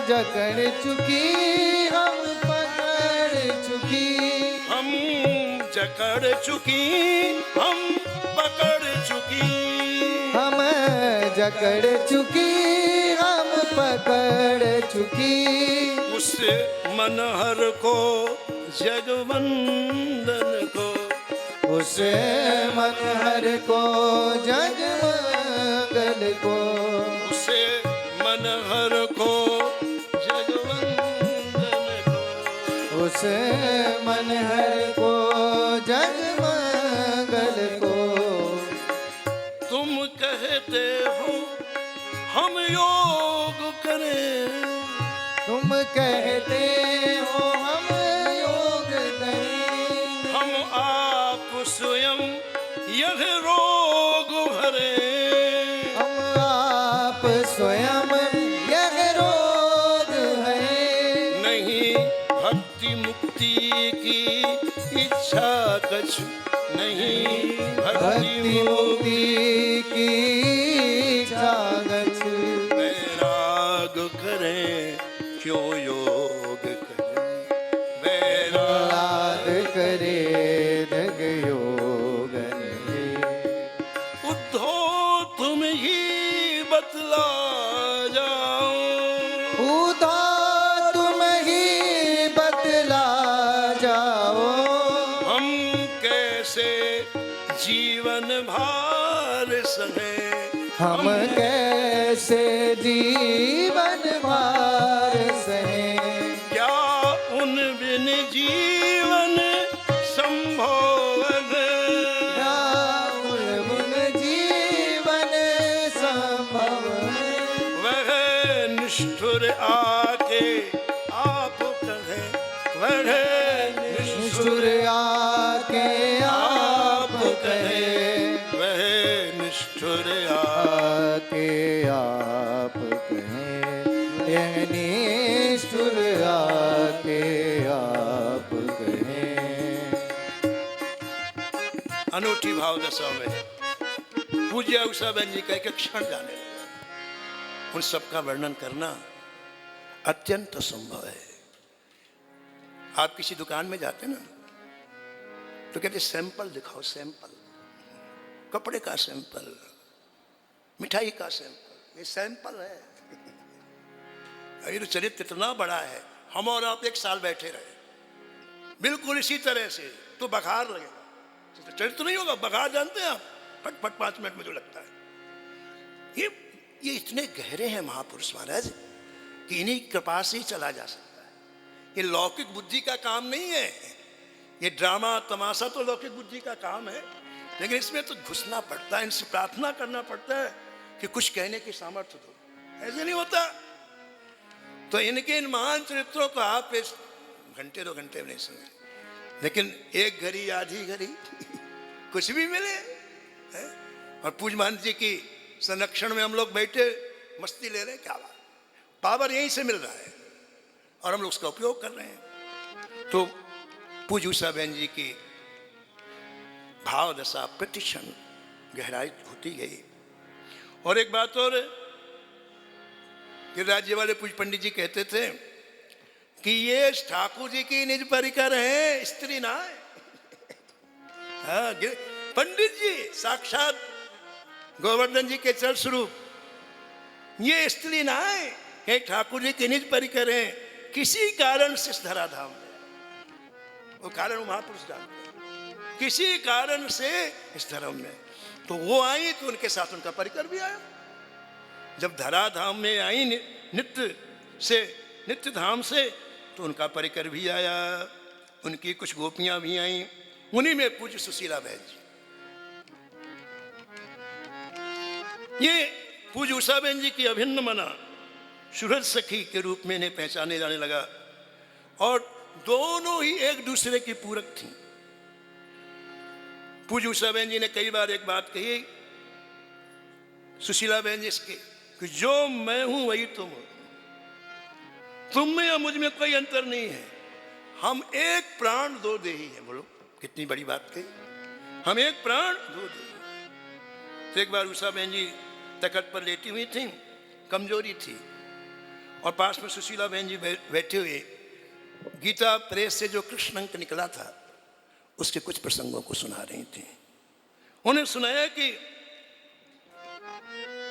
जकड़ चुकी, हम पकड़ चुकी, हम जकड़ चुकी, हम पकड़ चुकी, हम जकड़ चुकी, हम पकड़ चुकी। उस मनहर को जगवंदन को, उस मनहर को जगमंगल को, उसे मनहर को जगवंदन को, उस मनहर को जगमंगल को। तुम कहते हो हम योग करें, तुम कहते हो हम योग करें, हम आप स्वयं यह रोग भरे, हम आप स्वयं यह रोग है। नहीं भक्ति मुक्ति की इच्छा कछु, नहीं भक्ति मुक्ति की इच्छा कछु। वैराग करें क्यों योग करें, वैराग याद करे जग योगन रे। उद्धव तुम ही बतला जाओ, उदा तुम ही बतला जाओ, हम कैसे जीवन भार सहे, हम कैसे जीवन भार सहे। क्या उन बिन जीवन संभव है, उन जीवन संभव है। वह निष्ठुर आके आप कहें, वह निष्ठुर आके आप कहे, वह निष्ठुर आके आप कहें, यह निष्ठुर आके आप कहें। अनूठी भाव दशा में पूज्य उषा बहन जी का एक क्षण जाने लगा। उन सबका वर्णन करना अत्यंत असंभव है। आप किसी दुकान में जाते ना तो कहते सैंपल दिखाओ, सैंपल, कपड़े का सैंपल, मिठाई का सैंपल, ये सैंपल है। ये तो चरित्र इतना बड़ा है, हम और आप एक साल बैठे रहे बिल्कुल इसी तरह से तो बघार लगेगा। तो चरित्र नहीं होगा, बघार जानते हैं आप, फट फट 5 मिनट में जो लगता है। ये इतने गहरे हैं महापुरुष महाराज कि इन्हीं कृपा से ही चला जा सकता है। ये लौकिक बुद्धि का काम नहीं है। ये ड्रामा तमाशा तो लौकिक बुद्धि का काम है, लेकिन इसमें तो घुसना पड़ता है, इनसे प्रार्थना करना पड़ता है कि कुछ कहने की सामर्थ्य दो। ऐसे नहीं होता। तो इनके इन महान चरित्रों को आप इस घंटे 2 घंटे में नहीं सुने, लेकिन एक घड़ी आधी घड़ी कुछ भी मिले है? और पूजमान जी की संरक्षण में हम लोग बैठे मस्ती ले रहे हैं, क्या बात, पावर यहीं से मिल रहा है और हम लोग उसका उपयोग कर रहे हैं। तो पूज्य उषा बहन जी की भाव दशा प्रतिक्षण गहराई होती गई। और एक बात और, कि राज्य वाले पूज्य पंडित जी कहते थे कि ये ठाकुर जी की निज परिकर है, स्त्री ना है। हाँ, पंडित जी साक्षात गोवर्धन जी के चरण स्वरूप, ये स्त्री ना है, ये ठाकुर जी के निज परिकर है। किसी कारण से इस धराधाम में, वो कारण वो महापुरुष जानते हैं, किसी कारण से इस धर्म में, तो वो आई तो उनके साथ उनका परिकर भी आया। जब धराधाम में आई नित्य धाम से, तो उनका परिकर भी आया, उनकी कुछ गोपियां भी आई, उन्हीं में पूज्य सुशीला बहन जी। ये पूज्य उषा बहन जी की अभिन्न मना सुहृद सखी के रूप में इन्हें पहचाने जाने लगा, और दोनों ही एक दूसरे की पूरक थी। पूज्य उषा बहन जी ने कई बार एक बात कही सुशीला बहन जी इसके, कि जो मैं हूं वही तुम हो, तुम में या मुझ में कोई अंतर नहीं है, हम एक प्राण दो देही हैं। बोलो कितनी बड़ी बात कही, हम एक प्राण दो देही। तो एक बार उषा बहन जी तखत पर लेटी हुई थी, कमजोरी थी, और पास में सुशीला बहन जी बैठे हुए गीता प्रेस से जो कृष्ण अंक निकला था उसके कुछ प्रसंगों को सुना रही थी। उन्हें सुनाया कि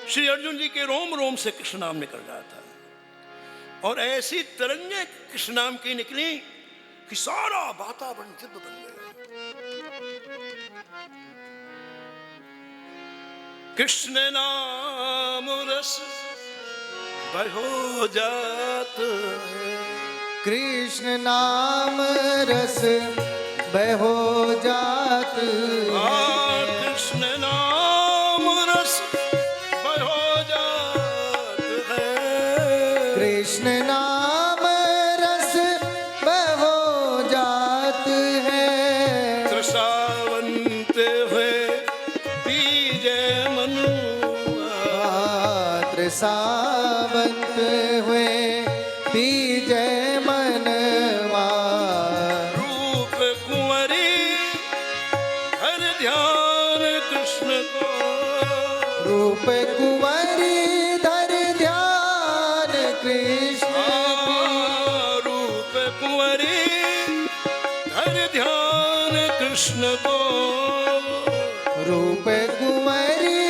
श्री अर्जुन जी के रोम रोम से कृष्ण नाम निकल रहा था, और ऐसी तरंगे कृष्ण नाम की निकली कि सारा वातावरण दिव्य बन गया। कृष्ण नाम रस बहो जात है, कृष्ण नाम रस बहो जात है, कृष्ण नाम रस बहो जात है, कृष्ण नाम रस बहो जात है, त्रसावंत हुए पीजे मनुआ, त्रसावंत हुए पीजे मनवा, रूप कुंवरी हर ध्यान कृष्ण को, रूप कुंवरी धर ध्यान कृष्ण को, रूप कुंवरी हर ध्यान कृष्ण को, रूप कुंवरी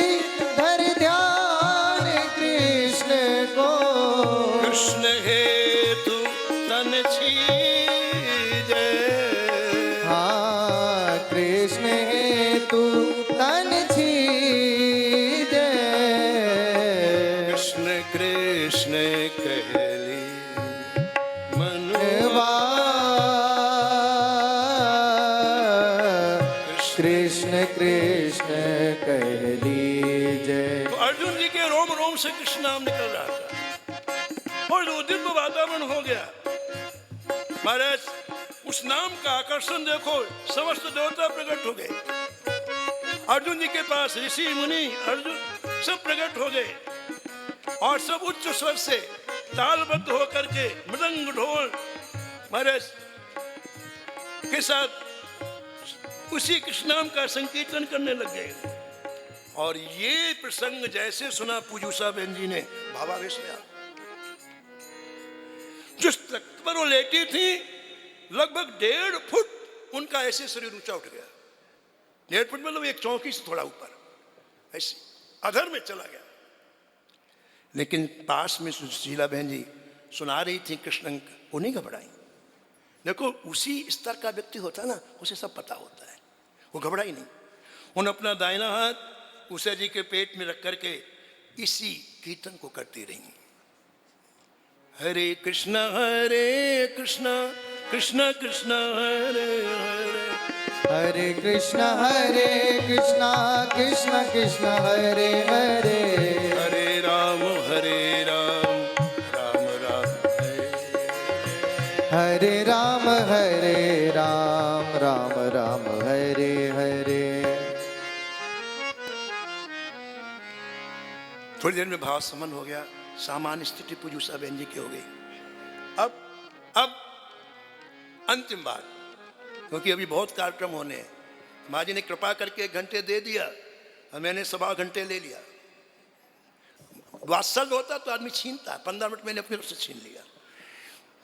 धर ध्यान कृष्ण को, कृष्ण हेतु तन छीजे, हाँ कृष्ण हेतु तन छीजे, कृष्ण कृष्ण कहली मनुआ, कृष्ण कृष्ण कह लीजे। तो अर्जुन जी के रोम रोम से कृष्ण नाम निकल रहा था और जो दिव्य वातावरण हो गया। महाराज उस नाम का आकर्षण देखो, समस्त देवता प्रकट हो गए। अर्जुन जी के पास ऋषि मुनि अर्जुन सब प्रकट हो गए और सब उच्च स्वर से तालबद्ध होकर के मृदंग ढोल महाराज के साथ उसी कृष्ण नाम का संकीर्तन करने लग गए। और ये प्रसंग जैसे सुना पूज्य उषा बहन जी ने भावावेश में आ, जिस तख्त पर वो लेटी थी लगभग 1.5 फुट उनका ऐसे शरीर ऊंचा उठ गया। 1.5 फुट मतलब एक चौकी से थोड़ा ऊपर ऐसे अधर में चला गया। लेकिन पास में सुशीला बहन जी सुना रही थी कृष्ण अंक, वो नहीं घबराई। देखो उसी स्तर का व्यक्ति होता ना, उसे सब पता होता है, वो घबराई नहीं। उन्होंने अपना दाहिना हाथ उषा जी के पेट में रख करके इसी कीर्तन को करती रही। हरे कृष्णा कृष्ण कृष्ण हरे हरे, हरे कृष्णा कृष्ण कृष्ण हरे हरे, हरे राम राम राम हरे राम राम राम हरे हरे। थोड़ी देर में भाव समन हो गया, सामान्य स्थिति पूजूसा बहन जी की हो गई। अब अंतिम बात, क्योंकि अभी बहुत कार्यक्रम होने हैं। माँ जी ने कृपा करके 1 घंटे दे दिया और मैंने 1.25 घंटे ले लिया। वात्सल्य होता तो आदमी छीनता, 15 मिनट मैंने अपने से छीन लिया।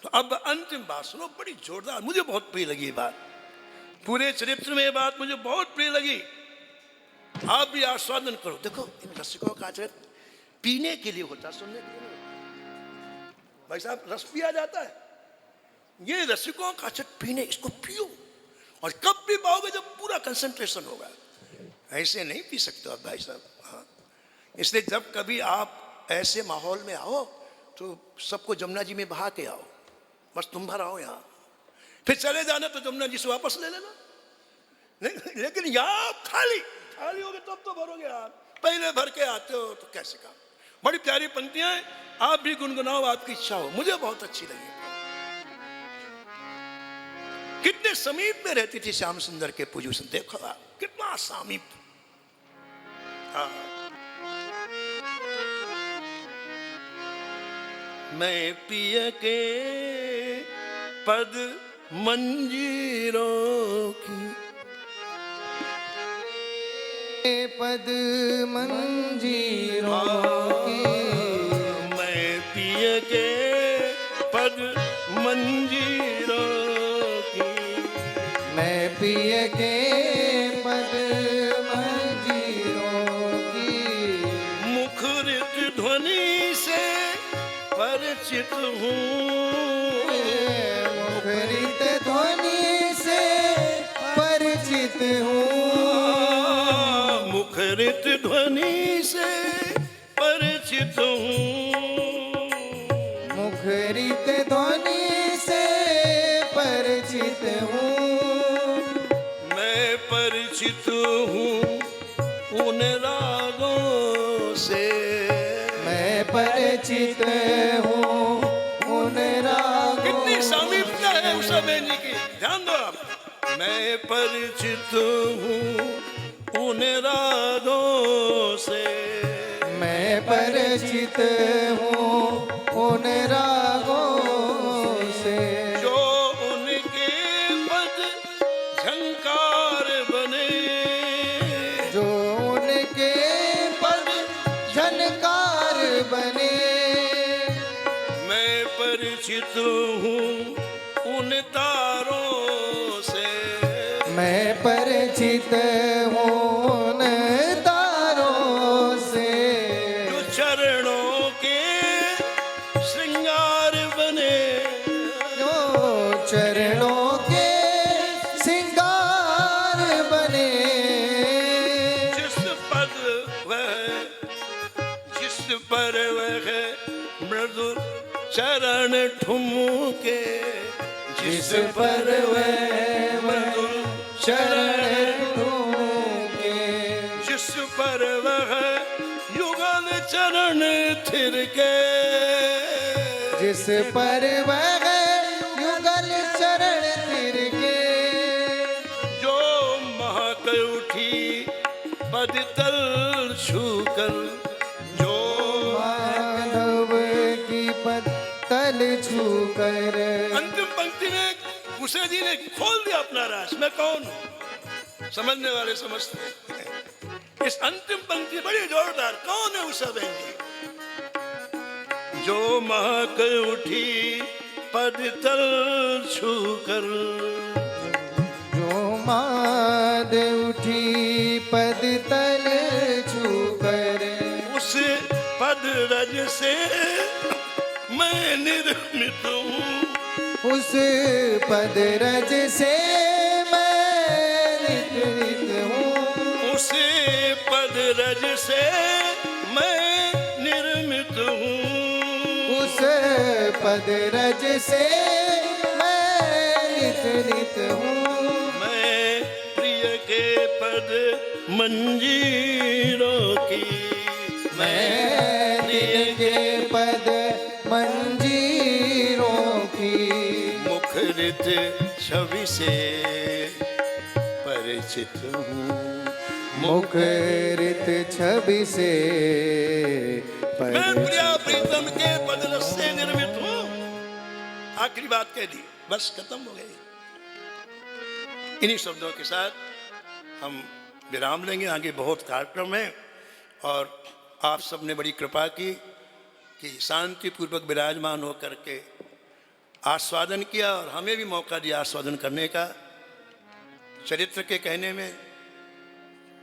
तो अब अंतिम बात सुनो, बड़ी जोरदार, मुझे बहुत प्रिय लगी ये बात। पूरे चरित्र में ये बात मुझे बहुत प्रिय लगी। आप भी आस्वादन करो। देखो, इन रसिकों का आचरण पीने के लिए होता, सुनने के लिए नहीं। भाई साहब, रस पिया जाता है, ये रसिकों का आचरण पीने, इसको पियो। और कब भी पाओगे? जब पूरा कंसंट्रेशन होगा। ऐसे नहीं पी सकते आप भाई साहब। हाँ, इसलिए जब कभी आप ऐसे माहौल में आओ तो सबको जमुना जी में बहा के आओ, बस तुम भर आओ यहाँ, फिर चले जाना तो जमुना जी से वापस ले लेना। लेकिन यहाँ आप खाली होगे तब तो भरोगे आप, पहले भर के आते हो तो कैसे काम। बड़ी प्यारी पंक्तियां हैं, आप भी गुनगुनाओ, आपकी इच्छा हो। मुझे बहुत अच्छी लगी। कितने समीप में रहती थी श्याम सुंदर के पूजू से, देखो आप कितना समीप। हाँ, मैं पिय के पद मंजीरों की, पद मंजीरों की, मैं पिय के पद मंजीरों की, मैं पिय के पद मंजीरों की, मुखरित ध्वनि से परिचित हूँ, मुखरित ध्वनि से परिचित हूँ, मुखरित ध्वनि से परिचित हूँ, मुखरित ध्वनि से परिचित हूँ, मैं परिचित हूँ उन रागों से, मैं परिचित हूँ उन रागों। कितनी सामीप्यता है उस समय जी की, ध्यान दो आप। मैं परिचित हूँ उन रागों से, मैं परिचित हूँ उन रागों से, जो उनके पद झंकार बने, जो उनके पद झनकार बने। मैं परिचित हूँ उन तारों से, मैं परिचित हूँ उन तारों से, जो चरणों के श्रृंगार बने, जो चरणों के सिंगार बने। जिस पर वह मृदुल चरण ठुमके, जिस पर वह मृदुल चरण ठुमके, जिस पर वह युगल चरण थिरके, जिस पर वह युगल चरण तिरके, जो महक उठी पद तल छूकर, जो माधव की पद तल छूकर। अंतिम पंक्ति में उषा जी ने खोल दिया अपना राज, मैं कौन हूं। समझने वाले समझते हैं। इस अंतिम पंक्ति बड़ी जोरदार, कौन है उषा बहन जी? जो महक उठी पद तल छूकर, जो माद उठी पद तल छूकर, उस पद रज से मैं निर्मित हूँ, उस पद रज से मैं निर्मित हूँ, उस पद रज से मैं निर्मित हूँ, उस पद रज से मैं निर्मित हूँ। मैं पद मंजीरों की, मैं तिनके पद मंजीरों की, मुखरित छवि से परिचित हूँ। मुखरित छवि से मैं प्रिया परिचित प्रीतम के बदन से निर्मित हूँ। आखिरी बात कह दी, बस खत्म हो गई। इन्हीं शब्दों के साथ हम विराम लेंगे। आगे बहुत कार्यक्रम है और आप सब ने बड़ी कृपा की कि शांतिपूर्वक विराजमान होकर के आस्वादन किया और हमें भी मौका दिया आस्वादन करने का। चरित्र के कहने में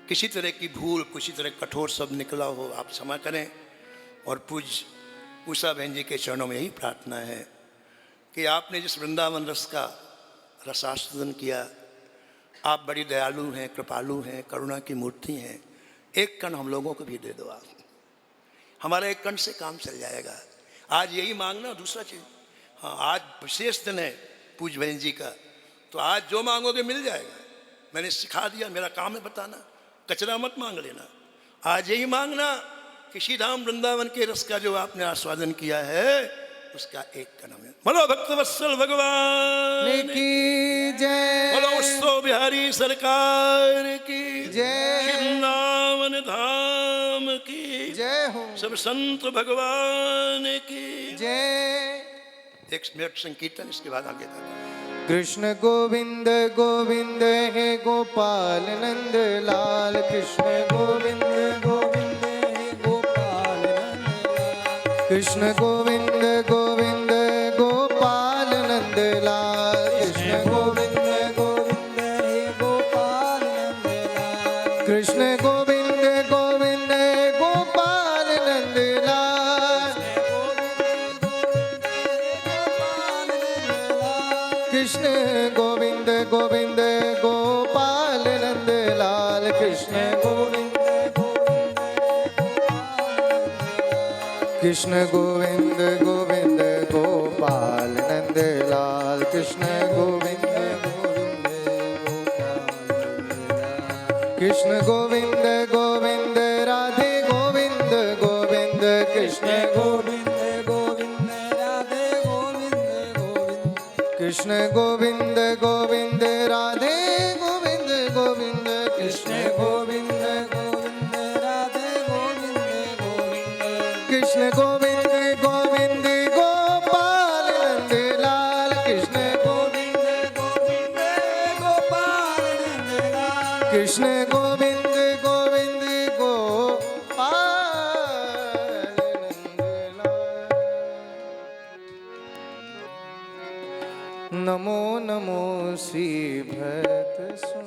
किसी तरह की भूल, किसी तरह कठोर शब्द निकला हो, आप क्षमा करें। और पूज्य उषा बहन जी के चरणों में यही प्रार्थना है कि आपने जिस वृंदावन रस का रसास्वादन किया, आप बड़ी दयालु हैं, कृपालु हैं, करुणा की मूर्ति हैं। एक कण हम लोगों को भी दे दो आप, हमारा एक कण से काम चल जाएगा। आज यही मांगना, दूसरा चीज़। हाँ, आज विशेष दिन है पूज्य बहन जी का, तो आज जो मांगोगे मिल जाएगा। मैंने सिखा दिया, मेरा काम है बताना, कचरा मत मांग लेना। आज यही मांगना कि श्री राम वृंदावन के रस का जो आपने आस्वादन किया है, उसका एक कदम है। बोलो भक्त वत्सल भगवान की जय, बोलो उत्सव बिहारी सरकार की जय, वृंदावन धाम की जय हो, सब संत भगवान की जय। 1 मिनट संकीर्तन, इसके बाद आगे था। कृष्ण गोविंद गोविंद हे गोपाल नंद लाल, कृष्ण गोविंद गोविंद हे गोपाल नंद लाल, कृष्ण गोविंद गोविंद गोपाल नंद लाल, कृष्ण गोविंद गोविंद हे गोपाल नंद लाल, कृष्ण गोविंद गोविंद गोपाल नंद लाल, कृष्ण गोविंद गोविंद गोपाल नंद लाल, कृष्ण गोविंद कृष्ण गोविंद गोविंद गोपाल नंद लाल, कृष्ण गोविंद गोविंद कृष्ण गोविंद गोविंद राधे गोविंद गोविंद, कृष्ण गोविंद गोविंद राधे गोविंद गोविंद, कृष्ण गोविंद गोविंद राधे गोविंद गोविंद, कृष्ण गोविंद गोविंद राधे गोविंद गोविंद, कृष्ण गोविंद गोविंद गोपाल नंद लाल, कृष्ण गोविंद गोविंद गोपाल नंद लाल, कृष्ण गोविंद गोविंद गोपाल नंद लाल। नमो नमो श्री भक्त सुन।